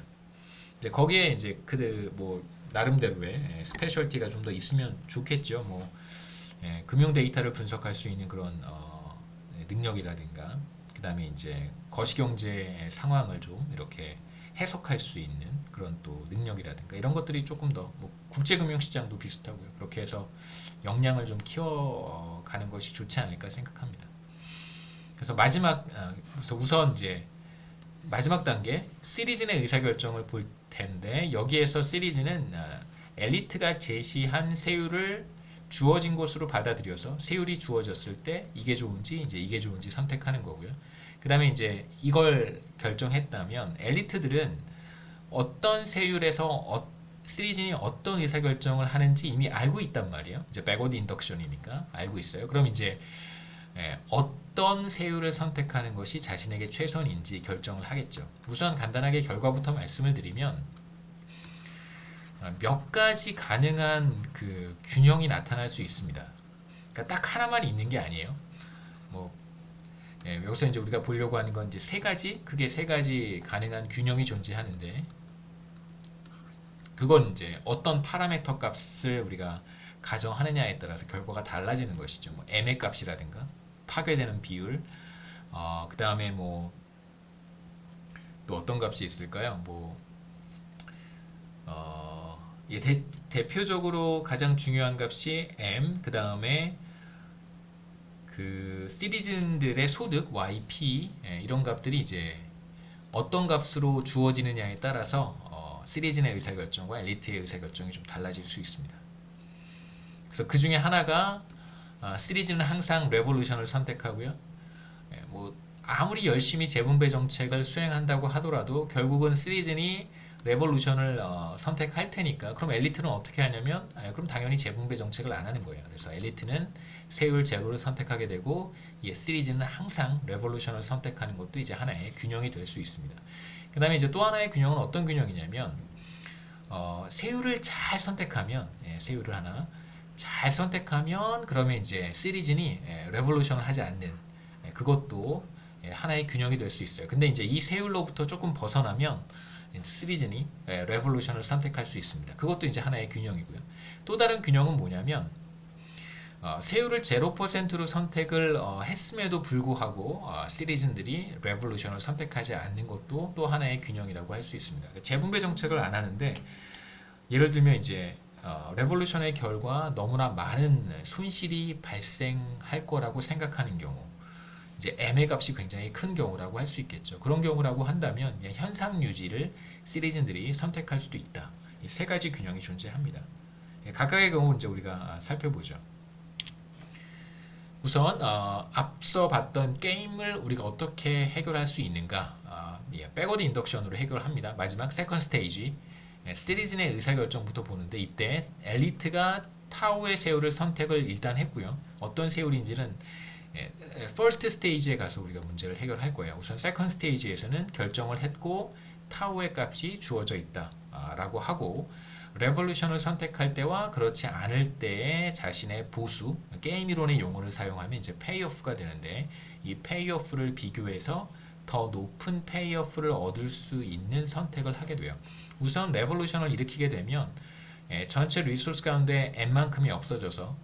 이제 거기에 이제 그 뭐 나름대로의 스페셜티가 좀 더 있으면 좋겠죠. 뭐 금융 데이터를 분석할 수 있는 그런 능력이라든가, 그 다음에 이제 거시경제 상황을 좀 이렇게 해석할 수 있는 그런 또 능력이라든가 이런 것들이 조금 더 뭐 국제금융시장도 비슷하고요. 그렇게 해서 역량을 좀 키워가는 것이 좋지 않을까 생각합니다. 그래서 우선 이제 마지막 단계 시리즈의 의사결정을 볼 텐데, 여기에서 시리즈는 엘리트가 제시한 세율을 주어진 것으로 받아들여서 세율이 주어졌을 때 이게 좋은지 이제 이게 좋은지 선택하는 거고요. 그 다음에 이제 이걸 결정했다면 엘리트들은 어떤 세율에서 시리즌이 어떤 의사결정을 하는지 이미 알고 있단 말이에요. 이제 백워드 인덕션이니까 알고 있어요. 그럼 이제 어떤 세율을 선택하는 것이 자신에게 최선인지 결정을 하겠죠. 우선 간단하게 결과부터 말씀을 드리면 몇 가지 가능한 그 균형이 나타날 수 있습니다. 그러니까 딱 하나만 있는 게 아니에요. 뭐 여기서 이제 우리가 보려고 하는 건 이제 크게 세 가지 가능한 균형이 존재하는데, 그건 이제 어떤 파라미터 값을 우리가 가정하느냐에 따라서 결과가 달라지는 것이죠. 뭐 M의 값이라든가 파괴되는 비율, 그 다음에 뭐 또 어떤 값이 있을까요? 뭐 대표적으로 가장 중요한 값이 M, 그 다음에 그 시리즌들의 소득 YP, 이런 값들이 이제 어떤 값으로 주어지느냐에 따라서 시리즌의 의사결정과 엘리트의 의사결정이 좀 달라질 수 있습니다. 그래서 그 중에 하나가 시리즈는 항상 레볼루션을 선택하고요. 뭐 아무리 열심히 재분배 정책을 수행한다고 하더라도 결국은 시리즌이 레볼루션을 선택할 테니까, 그럼 엘리트는 어떻게 하냐면 그럼 당연히 재분배 정책을 안 하는 거예요. 그래서 엘리트는 세율 제로를 선택하게 되고, 이 시리즈는 항상 레볼루션을 선택하는 것도 이제 하나의 균형이 될 수 있습니다. 그 다음에 이제 또 하나의 균형은 어떤 균형이냐면 세율을 잘 선택하면, 세율을 하나 잘 선택하면 그러면 이제 시리즌이 레볼루션을 하지 않는, 그것도 하나의 균형이 될 수 있어요. 근데 이제 이 세율로부터 조금 벗어나면 시리즌이 레볼루션을 선택할 수 있습니다. 그것도 이제 하나의 균형이고요. 또 다른 균형은 뭐냐면 세율을 0%로 선택을 했음에도 불구하고 시리즌들이 레볼루션을 선택하지 않는 것도 또 하나의 균형이라고 할 수 있습니다. 재분배 정책을 안 하는데, 예를 들면 이제 레볼루션의 결과 너무나 많은 손실이 발생할 거라고 생각하는 경우, 이제 M의 값이 굉장히 큰 경우라고 할 수 있겠죠. 그런 경우라고 한다면 그냥 현상 유지를 시리즌들이 선택할 수도 있다. 이 세 가지 균형이 존재합니다. 각각의 경우 이제 우리가 살펴보죠. 우선 앞서 봤던 게임을 우리가 어떻게 해결할 수 있는가, 백워드 인덕션으로 해결합니다. 마지막 세컨 스테이지, 시리즌의 의사결정부터 보는데, 이때 엘리트가 타우의 세율을 선택을 일단 했고요. 어떤 세율인지는 퍼스트 스테이지에 가서 우리가 문제를 해결할 거예요. 우선 세컨드 스테이지에서는 결정을 했고 타우의 값이 주어져 있다 라고 하고, 레볼루션을 선택할 때와 그렇지 않을 때의 자신의 보수, 게임 이론의 용어를 사용하면 이제 페이오프가 되는데, 이 페이오프를 비교해서 더 높은 페이오프를 얻을 수 있는 선택을 하게 돼요. 우선 레볼루션을 일으키게 되면 전체 리소스 가운데 M만큼이 없어져서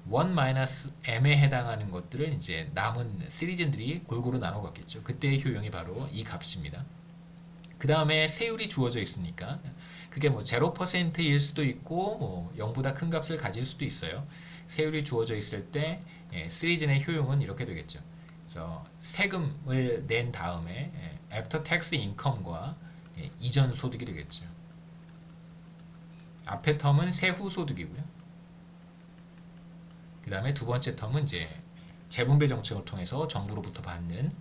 1-M에 해당하는 것들을 이제 남은 시리즌들이 골고루 나눠 갖겠죠. 그때의 효용이 바로 이 값입니다. 그 다음에 세율이 주어져 있으니까 그게 뭐 0%일 수도 있고 뭐 0보다 큰 값을 가질 수도 있어요. 세율이 주어져 있을 때 시리즌의 효용은 이렇게 되겠죠. 그래서 세금을 낸 다음에 애프터 텍스 인컴과 이전 소득이 되겠죠. 앞의 텀은 세후 소득이고요. 그 다음에 두 번째 텀은 이제 재분배 정책을 통해서 정부로부터 받는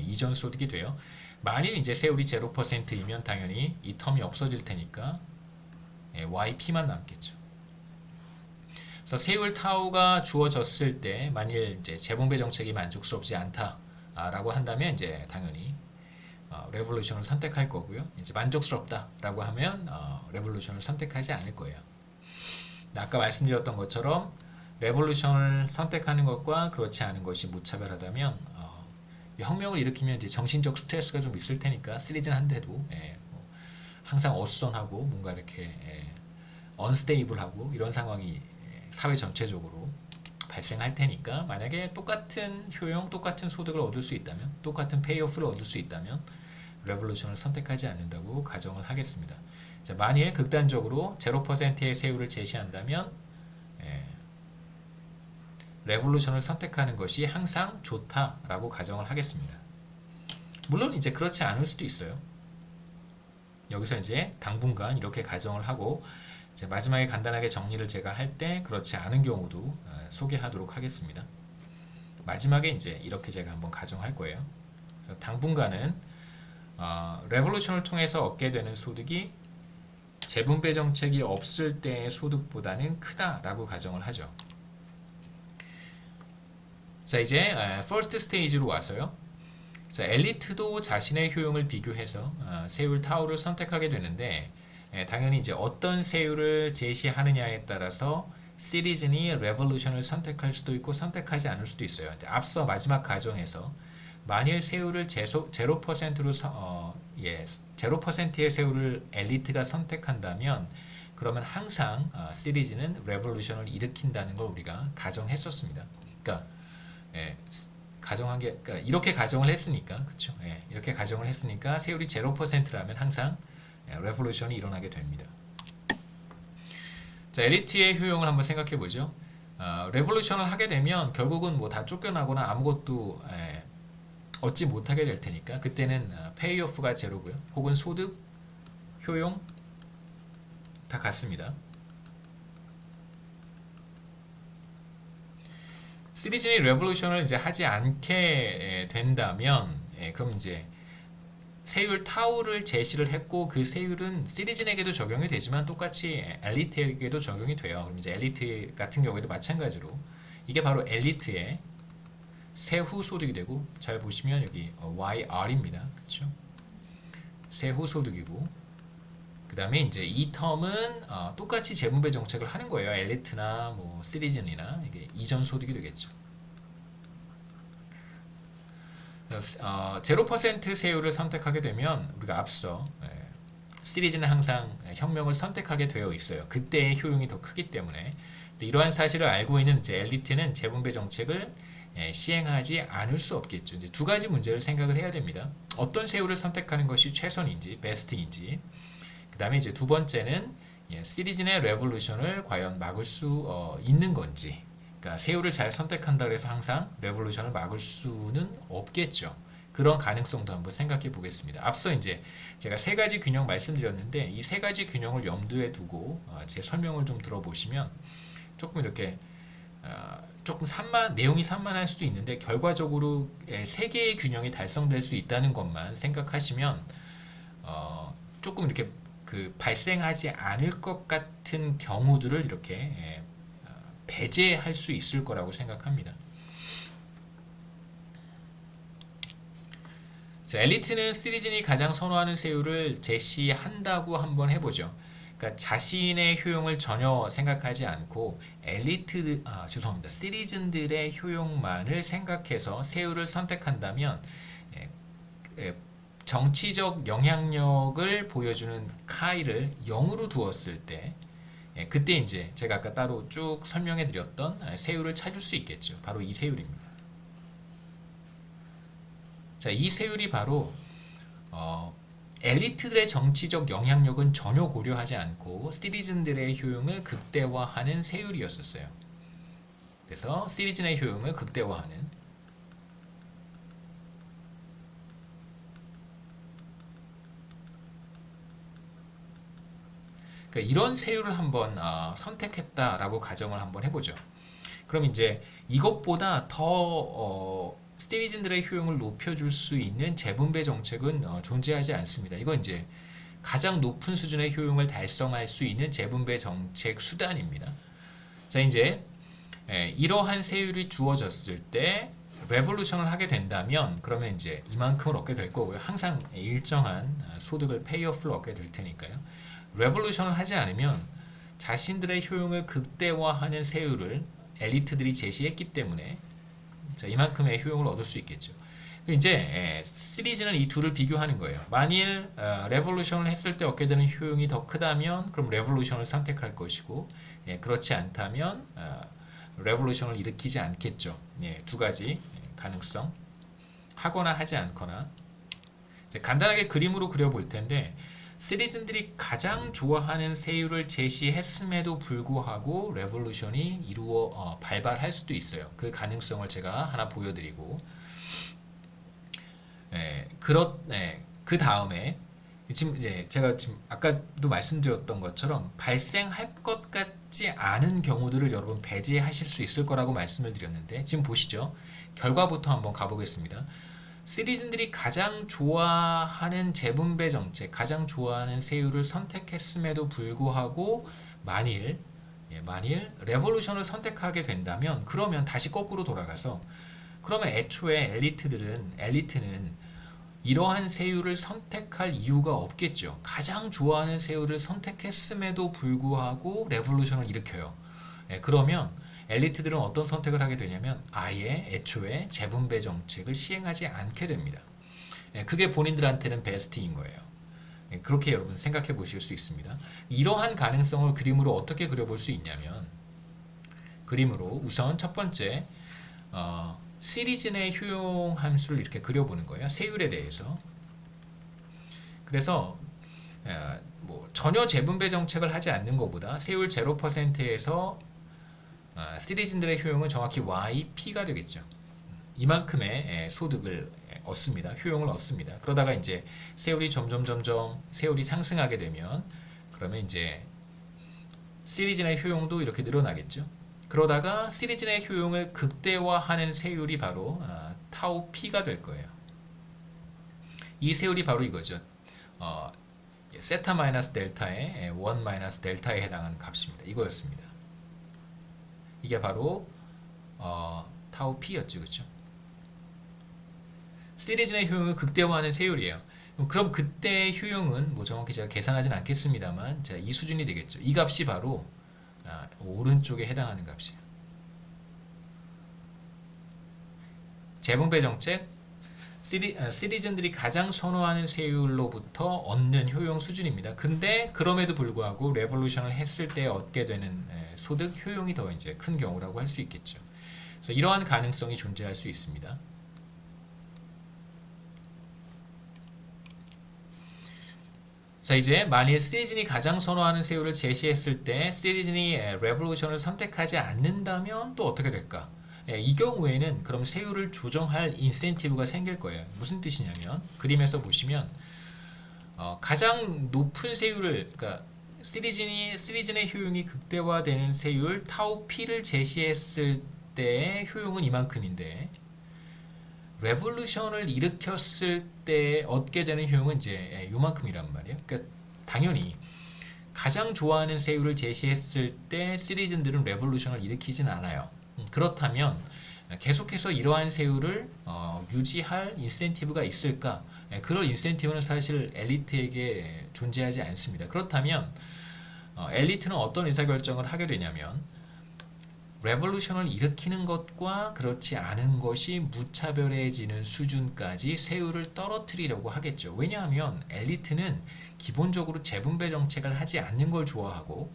이전 소득이 돼요. 만일 이제 세율이 0%이면 당연히 이 텀이 없어질 테니까 YP만 남겠죠. 그래서 세율 타우가 주어졌을 때 만일 이제 재분배 정책이 만족스럽지 않다라고 한다면 이제 당연히 레볼루션을 선택할 거고요. 이제 만족스럽다라고 하면 레볼루션을 선택하지 않을 거예요. 아까 말씀드렸던 것처럼 레볼루션을 선택하는 것과 그렇지 않은 것이 무차별하다면 혁명을 일으키면 이제 정신적 스트레스가 좀 있을 테니까 시리즌한데도 뭐 항상 어수선하고 뭔가 이렇게 언스테이블하고 이런 상황이 사회 전체적으로 발생할 테니까 만약에 똑같은 효용, 똑같은 소득을 얻을 수 있다면, 똑같은 페이오프를 얻을 수 있다면 레볼루션을 선택하지 않는다고 가정을 하겠습니다. 자, 만일 극단적으로 0%의 세율을 제시한다면 레볼루션을 선택하는 것이 항상 좋다라고 가정을 하겠습니다. 물론 이제 그렇지 않을 수도 있어요. 여기서 이제 당분간 이렇게 가정을 하고 이제 마지막에 간단하게 정리를 제가 할 때 그렇지 않은 경우도 소개하도록 하겠습니다. 마지막에 이제 이렇게 제가 한번 가정할 거예요. 그래서 당분간은 레볼루션을 통해서 얻게 되는 소득이 재분배 정책이 없을 때의 소득보다는 크다라고 가정을 하죠. 자, 이제 퍼스트 스테이지로 와서요. 자, 엘리트도 자신의 효용을 비교해서 세율 타우를 선택하게 되는데 당연히 이제 어떤 세율을 제시하느냐에 따라서 시리즌이 레볼루션을 선택할 수도 있고 선택하지 않을 수도 있어요. 앞서 마지막 가정에서 만일 세율을 0%로 0%의 세율을 엘리트가 선택한다면 그러면 항상 시리즈는 레볼루션을 일으킨다는 걸 우리가 가정했었습니다. 그러니까 가정한 게 그러니까 이렇게 가정을 했으니까 그렇죠. 이렇게 가정을 했으니까 세율이 0%라면 항상 레볼루션이 일어나게 됩니다. 자, 엘리트의 효용을 한번 생각해 보죠. 레볼루션을 하게 되면 결국은 뭐 다 쫓겨나거나 아무것도 얻지 못하게 될 테니까 그때는 페이오프가 제로고요. 혹은 소득, 효용 다 같습니다. 시리즌이 레볼루션을 이제 하지 않게 된다면 그럼 이제 세율 타우를 제시를 했고 그 세율은 시리즌에게도 적용이 되지만 똑같이 엘리트에게도 적용이 돼요. 그럼 이제 엘리트 같은 경우에도 마찬가지로 이게 바로 엘리트의 세후 소득이 되고 잘 보시면 여기 YR입니다. 그렇죠? 세후 소득이고 그 다음에 이제 이 텀은 똑같이 재분배 정책을 하는 거예요. 엘리트나 뭐 시리즌이나 이게 이전 소득이 되겠죠. 0% 세율을 선택하게 되면 우리가 앞서 시리즈는 항상 혁명을 선택하게 되어 있어요. 그때의 효용이 더 크기 때문에 이러한 사실을 알고 있는 이제 엘리트는 재분배 정책을 시행하지 않을 수 없겠죠. 이제 두 가지 문제를 생각을 해야 됩니다. 어떤 세율을 선택하는 것이 최선인지, 베스트인지. 그 다음에 이제 두 번째는 시리즌의 레볼루션을 과연 막을 수 있는 건지. 그러니까 세율을 잘 선택한다 그래서 항상 레볼루션을 막을 수는 없겠죠. 그런 가능성도 한번 생각해 보겠습니다. 앞서 이제 제가 세 가지 균형 말씀드렸는데 이 세 가지 균형을 염두에 두고 제 설명을 좀 들어보시면 조금 이렇게 조금 내용이 산만할 수도 있는데 결과적으로 세 개의 균형이 달성될 수 있다는 것만 생각하시면 조금 이렇게 발생하지 않을 것 같은 경우들을 이렇게 배제할 수 있을 거라고 생각합니다. 자, 엘리트는 시리즌이 가장 선호하는 세율을 제시한다고 한번 해보죠. 그러니까 자신의 효용을 전혀 생각하지 않고 시리즌들의 효용만을 생각해서 세율을 선택한다면 정치적 영향력을 보여주는 카이를 0으로 두었을 때 그때 이제 제가 아까 따로 쭉 설명해 드렸던 세율을 찾을 수 있겠죠. 바로 이 세율입니다. 자, 이 세율이 바로 엘리트들의 정치적 영향력은 전혀 고려하지 않고 시리즌들의 효용을 극대화하는 세율이었었어요. 그래서 시리즌의 효용을 극대화하는 그러니까 이런 세율을 한번 선택했다라고 가정을 한번 해보죠. 그럼 이제 이것보다 더 시리즌들의 효용을 높여줄 수 있는 재분배 정책은 존재하지 않습니다. 이건 이제 가장 높은 수준의 효용을 달성할 수 있는 재분배 정책 수단입니다. 자, 이제 이러한 세율이 주어졌을 때 레볼루션을 하게 된다면 그러면 이제 이만큼을 얻게 될 거고요. 항상 일정한 소득을 페이오프를 얻게 될 테니까요. 레볼루션을 하지 않으면 자신들의 효용을 극대화하는 세율을 엘리트들이 제시했기 때문에 자, 이만큼의 효용을 얻을 수 있겠죠. 이제 시리즈는 이 둘을 비교하는 거예요. 만일 레볼루션을 했을 때 얻게 되는 효용이 더 크다면 그럼 레볼루션을 선택할 것이고 그렇지 않다면 레볼루션을 일으키지 않겠죠. 두 가지 가능성 하거나 하지 않거나. 이제 간단하게 그림으로 그려볼 텐데 시리즌들이 가장 좋아하는 세율을 제시했음에도 불구하고 레볼루션이 발발할 수도 있어요. 그 가능성을 제가 하나 보여드리고 그 다음에 지금 이제 제가 지금 아까도 말씀드렸던 것처럼 발생할 것 같지 않은 경우들을 여러분 배제하실 수 있을 거라고 말씀을 드렸는데 지금 보시죠. 결과부터 한번 가보겠습니다. 시리즌들이 가장 좋아하는 재분배 정책, 가장 좋아하는 세율을 선택했음에도 불구하고 만일 레볼루션을 선택하게 된다면 그러면 다시 거꾸로 돌아가서 그러면 애초에 엘리트는 이러한 세율을 선택할 이유가 없겠죠. 가장 좋아하는 세율을 선택했음에도 불구하고 레볼루션을 일으켜요. 그러면 엘리트들은 어떤 선택을 하게 되냐면 아예 애초에 재분배 정책을 시행하지 않게 됩니다. 그게 본인들한테는 베스트인 거예요. 그렇게 여러분 생각해 보실 수 있습니다. 이러한 가능성을 그림으로 어떻게 그려볼 수 있냐면 그림으로 우선 첫 번째 시리즈 내 효용 함수를 이렇게 그려보는 거예요. 세율에 대해서. 그래서 전혀 재분배 정책을 하지 않는 것보다 세율 0%에서 시리즈들의 효용은 정확히 YP가 되겠죠. 이만큼의 소득을 얻습니다. 효용을 얻습니다. 그러다가 이제 세율이 점점 세율이 상승하게 되면 그러면 이제 시리즈의 효용도 이렇게 늘어나겠죠. 그러다가 시리즈의 효용을 극대화하는 세율이 바로 타우 P가 될 거예요. 이 세율이 바로 이거죠. 세타 마이너스 델타의 1 마이너스 델타에 해당하는 값입니다. 이거였습니다. 이게 바로 타우 P였죠. 그렇죠? 시리즈의 효용을 극대화하는 세율이에요. 그럼 그때의 효용은 정확히 제가 계산하진 않겠습니다만 자, 이 수준이 되겠죠. 이 값이 바로 오른쪽에 해당하는 값이에요. 재분배 정책, 시리즌들이 가장 선호하는 세율로부터 얻는 효용 수준입니다. 근데 그럼에도 불구하고 레볼루션을 했을 때 얻게 되는 소득 효용이 더 이제 큰 경우라고 할 수 있겠죠. 그래서 이러한 가능성이 존재할 수 있습니다. 자 이제 만일 시리즌이 가장 선호하는 세율을 제시했을 때 시리즌이 레볼루션을 선택하지 않는다면 또 어떻게 될까? 이 경우에는 그럼 세율을 조정할 인센티브가 생길 거예요. 무슨 뜻이냐면 그림에서 보시면 가장 높은 세율을 그러니까 시리즌의 효용이 극대화되는 세율 타우 P를 제시했을 때의 효용은 이만큼인데 레볼루션을 일으켰을 때 얻게 되는 효용은 이제 요만큼이란 말이에요. 그러니까 당연히 가장 좋아하는 세율을 제시했을 때 시리즌들은 레볼루션을 일으키진 않아요. 그렇다면 계속해서 이러한 세율을 유지할 인센티브가 있을까? 그럴 인센티브는 사실 엘리트에게 존재하지 않습니다. 그렇다면 엘리트는 어떤 의사결정을 하게 되냐면 레볼루션을 일으키는 것과 그렇지 않은 것이 무차별해지는 수준까지 세율을 떨어뜨리려고 하겠죠. 왜냐하면 엘리트는 기본적으로 재분배 정책을 하지 않는 걸 좋아하고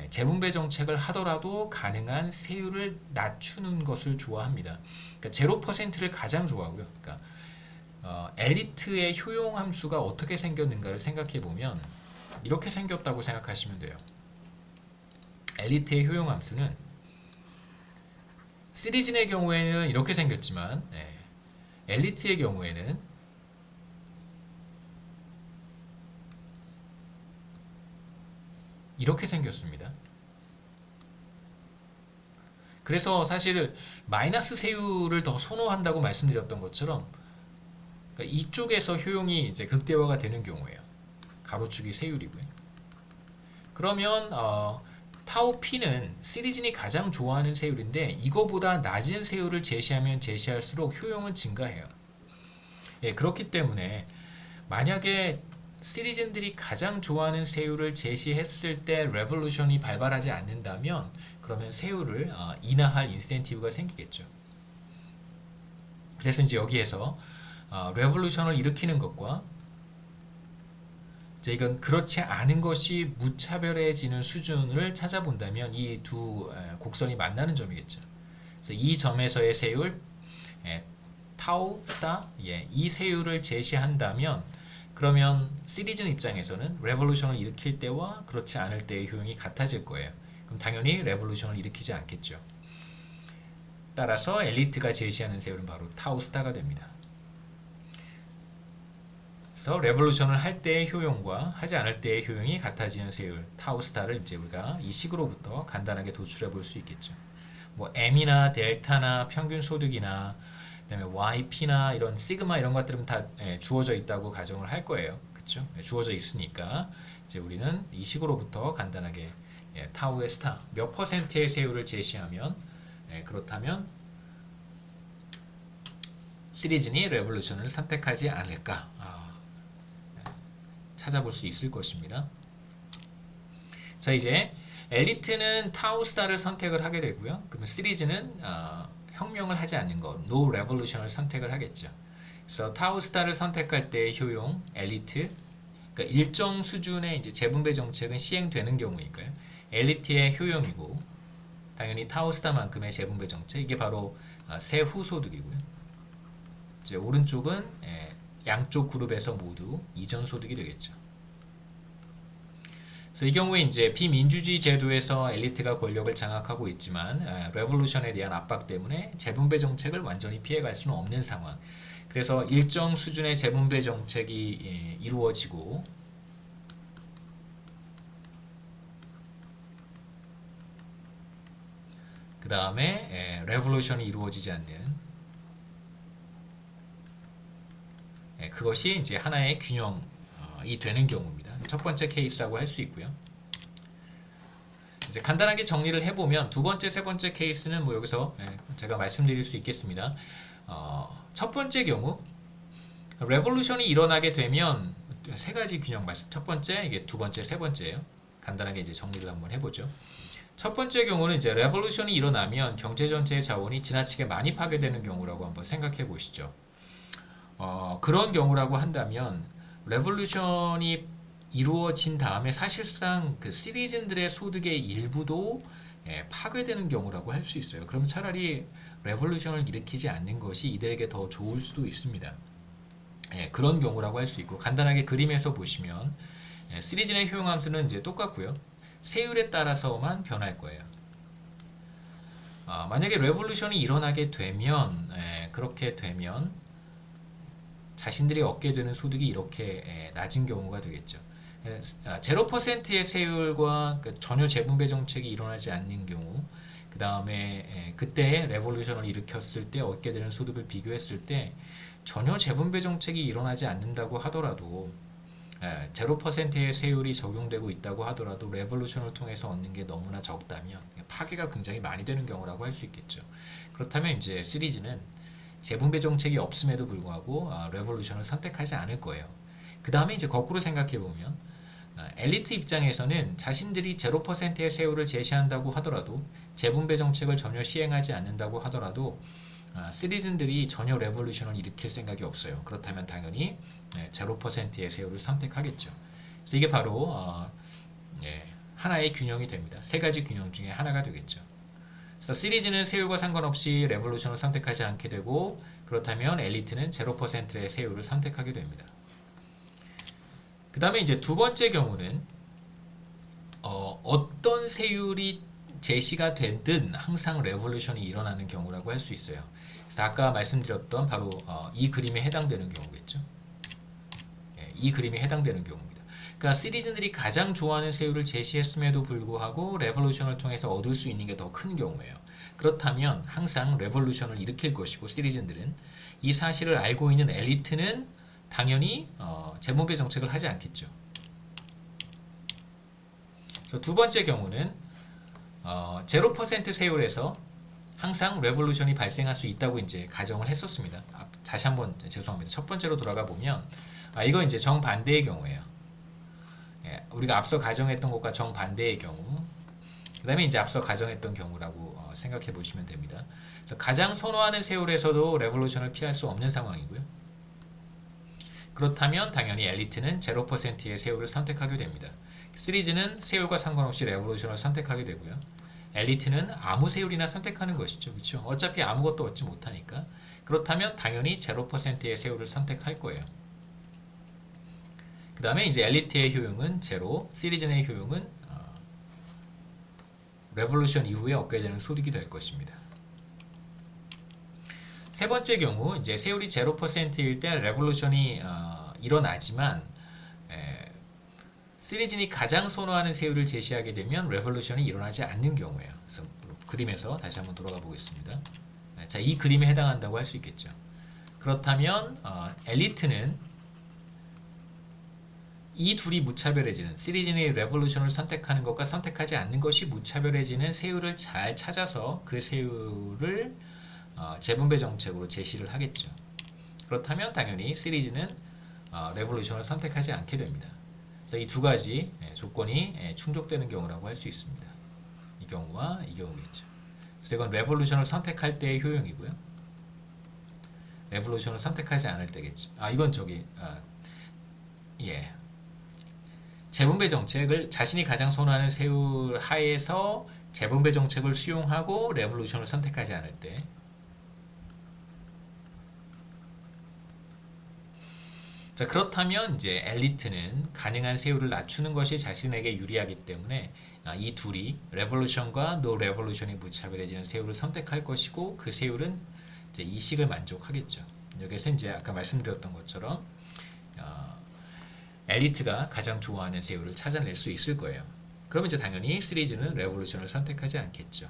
재분배 정책을 하더라도 가능한 세율을 낮추는 것을 좋아합니다. 그러니까 0%를 가장 좋아하고요. 그러니까 엘리트의 효용 함수가 어떻게 생겼는가를 생각해 보면 이렇게 생겼다고 생각하시면 돼요. 엘리트의 효용 함수는 시리즌의 경우에는 이렇게 생겼지만 엘리트의 경우에는 이렇게 생겼습니다. 그래서 사실 마이너스 세율을 더 선호한다고 말씀드렸던 것처럼 그러니까 이쪽에서 효용이 이제 극대화가 되는 경우예요. 가로축이 세율이고요. 그러면 타우 P는 시리즌이 가장 좋아하는 세율인데 이거보다 낮은 세율을 제시하면 제시할수록 효용은 증가해요. 그렇기 때문에 만약에 시리즌들이 가장 좋아하는 세율을 제시했을 때 레볼루션이 발발하지 않는다면 그러면 세율을 인하할 인센티브가 생기겠죠. 그래서 이제 여기에서 레볼루션을 일으키는 것과 이제 이건 그렇지 않은 것이 무차별해지는 수준을 찾아본다면 이 두 곡선이 만나는 점이겠죠. 그래서 이 점에서의 세율 타우 스타 이 세율을 제시한다면 그러면 시리즌 입장에서는 레볼루션을 일으킬 때와 그렇지 않을 때의 효용이 같아질 거예요. 그럼 당연히 레볼루션을 일으키지 않겠죠. 따라서 엘리트가 제시하는 세율은 바로 타우 스타가 됩니다. 그래서 레볼루션을 할 때의 효용과 하지 않을 때의 효용이 같아지는 세율 타우 스타를 이제 우리가 이 식으로부터 간단하게 도출해 볼 수 있겠죠. 뭐 M이나 델타나 평균 소득이나 그다음에 YP나 이런 시그마 이런 것들은 다 주어져 있다고 가정을 할 거예요. 그렇죠? 주어져 있으니까 이제 우리는 이 식으로부터 간단하게 타우의 스타 몇 퍼센트의 세율을 제시하면 그렇다면 시리즌이 레볼루션을 선택하지 않을까 찾아볼 수 있을 것입니다. 자, 이제 엘리트는 타우 스타를 선택을 하게 되고요. 그러면 시리즈는 혁명을 하지 않는 것, no revolution을 선택을 하겠죠. 그래서 타우 스타를 선택할 때의 효용, 엘리트, 그러니까 일정 수준의 이제 재분배 정책은 시행되는 경우니까요. 엘리트의 효용이고, 당연히 타우 스타만큼의 재분배 정책, 이게 바로 세후 소득이고요. 이제 오른쪽은 양쪽 그룹에서 모두 이전 소득이 되겠죠. 그래서 이 경우에 이제 비민주주의 제도에서 엘리트가 권력을 장악하고 있지만 레볼루션에 대한 압박 때문에 재분배 정책을 완전히 피해갈 수는 없는 상황. 그래서 일정 수준의 재분배 정책이 이루어지고 그 다음에 레볼루션이 이루어지지 않는 그것이 이제 하나의 균형이 되는 경우입니다. 첫 번째 케이스라고 할 수 있고요. 이제 간단하게 정리를 해보면 두 번째, 세 번째 케이스는 뭐 여기서 제가 말씀드릴 수 있겠습니다. 첫 번째 경우 레볼루션이 일어나게 되면 세 가지 균형 말씀. 첫 번째, 이게 두 번째, 세 번째예요. 간단하게 이제 정리를 한번 해보죠. 첫 번째 경우는 이제 레볼루션이 일어나면 경제 전체의 자원이 지나치게 많이 파괴되는 경우라고 한번 생각해 보시죠. 그런 경우라고 한다면 레볼루션이 이루어진 다음에 사실상 그 시리즌들의 소득의 일부도 파괴되는 경우라고 할 수 있어요. 그럼 차라리 레볼루션을 일으키지 않는 것이 이들에게 더 좋을 수도 있습니다. 그런 경우라고 할 수 있고 간단하게 그림에서 보시면 시리즌의 효용함수는 이제 똑같고요. 세율에 따라서만 변할 거예요. 만약에 레볼루션이 일어나게 되면 그렇게 되면 자신들이 얻게 되는 소득이 이렇게 낮은 경우가 되겠죠. 0%의 세율과 전혀 재분배 정책이 일어나지 않는 경우, 그 다음에 그때 레볼루션을 일으켰을 때 얻게 되는 소득을 비교했을 때 전혀 재분배 정책이 일어나지 않는다고 하더라도 0%의 세율이 적용되고 있다고 하더라도 레볼루션을 통해서 얻는 게 너무나 적다면 파괴가 굉장히 많이 되는 경우라고 할 수 있겠죠. 그렇다면 이제 시리즈는 재분배 정책이 없음에도 불구하고 레볼루션을 선택하지 않을 거예요. 그 다음에 이제 거꾸로 생각해 보면 엘리트 입장에서는 자신들이 0%의 세율을 제시한다고 하더라도 재분배 정책을 전혀 시행하지 않는다고 하더라도 시리즌들이 전혀 레볼루션을 일으킬 생각이 없어요. 그렇다면 당연히 0%의 세율을 선택하겠죠. 그래서 이게 바로 하나의 균형이 됩니다. 세 가지 균형 중에 하나가 되겠죠. 그래서 시리즈는 세율과 상관없이 레볼루션을 선택하지 않게 되고 그렇다면 엘리트는 0%의 세율을 선택하게 됩니다. 그 다음에 이제 두 번째 경우는 어떤 세율이 제시가 되든 항상 레볼루션이 일어나는 경우라고 할 수 있어요. 그래서 아까 말씀드렸던 바로 이 그림에 해당되는 경우겠죠. 이 그림에 해당되는 경우입니다. 그러니까 시리즈들이 가장 좋아하는 세율을 제시했음에도 불구하고 레볼루션을 통해서 얻을 수 있는 게 더 큰 경우예요. 그렇다면 항상 레볼루션을 일으킬 것이고 시리즈들은 이 사실을 알고 있는 엘리트는 당연히 재분배 정책을 하지 않겠죠. 그래서 두 번째 경우는 0% 세율에서 항상 레볼루션이 발생할 수 있다고 이제 가정을 했었습니다. 다시 한번 죄송합니다. 첫 번째로 돌아가 보면 이거 이제 정반대의 경우예요. 우리가 앞서 가정했던 것과 정반대의 경우. 그다음에 이제 앞서 가정했던 경우라고 생각해 보시면 됩니다. 그래서 가장 선호하는 세율에서도 레볼루션을 피할 수 없는 상황이고요. 그렇다면 당연히 엘리트는 0%의 세율을 선택하게 됩니다. 시리즈는 세율과 상관없이 레볼루션을 선택하게 되고요. 엘리트는 아무 세율이나 선택하는 것이죠. 그렇죠? 어차피 아무것도 얻지 못하니까. 그렇다면 당연히 0%의 세율을 선택할 거예요. 그 다음에 이제 엘리트의 효용은 제로, 시리즈의 효용은 레볼루션 이후에 얻게 되는 소득이 될 것입니다. 세 번째 경우 이제 세율이 0%일 때 레볼루션이 일어나지만 시리즌이 가장 선호하는 세율을 제시하게 되면 레볼루션이 일어나지 않는 경우예요. 그래서 그림에서 다시 한번 돌아가 보겠습니다. 자, 이 그림에 해당한다고 할 수 있겠죠. 그렇다면 엘리트는 이 둘이 무차별해지는 시리즌의 레볼루션을 선택하는 것과 선택하지 않는 것이 무차별해지는 세율을 잘 찾아서 그 세율을 재분배 정책으로 제시를 하겠죠. 그렇다면 당연히 시리즈는 레볼루션을 선택하지 않게 됩니다. 그래서 이 두 가지 조건이 충족되는 경우라고 할 수 있습니다. 이 경우와 이 경우겠죠. 그래서 이건 레볼루션을 선택할 때의 효용이고요. 레볼루션을 선택하지 않을 때겠죠. 이건 재분배 정책을 자신이 가장 선호하는 세율 하에서 재분배 정책을 수용하고 레볼루션을 선택하지 않을 때. 자, 그렇다면 이제 엘리트는 가능한 세율을 낮추는 것이 자신에게 유리하기 때문에 이 둘이 레볼루션과 노 레볼루션이 무차별해지는 세율을 선택할 것이고 그 세율은 이제 이식을 만족하겠죠. 여기서 이제 아까 말씀드렸던 것처럼 엘리트가 가장 좋아하는 세율을 찾아낼 수 있을 거예요. 그러면 이제 당연히 시리즈는 레볼루션을 선택하지 않겠죠.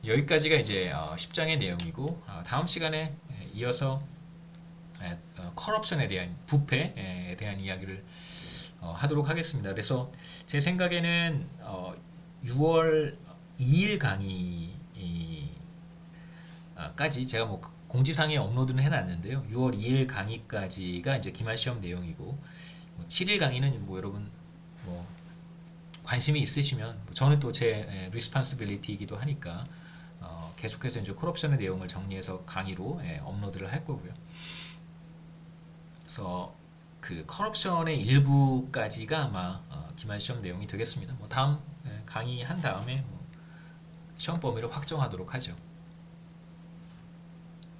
여기까지가 이제 10장의 내용이고 다음 시간에 이어서 커럽션에 대한 부패에 대한 이야기를 하도록 하겠습니다. 그래서 제 생각에는 6월 2일 강의까지 제가 뭐 공지사항에 업로드는 해놨는데요. 6월 2일 강의까지가 이제 기말 시험 내용이고 7일 강의는 뭐 여러분 뭐 관심이 있으시면 저는 또 제 리스폰시빌리티이기도 하니까 계속해서 이제 콜옵션의 내용을 정리해서 강의로 업로드를 할 거고요. 그래서 그 컬옵션의 일부까지가 아마 기말 시험 내용이 되겠습니다. 뭐 다음 강의 한 다음에 뭐 시험 범위를 확정하도록 하죠.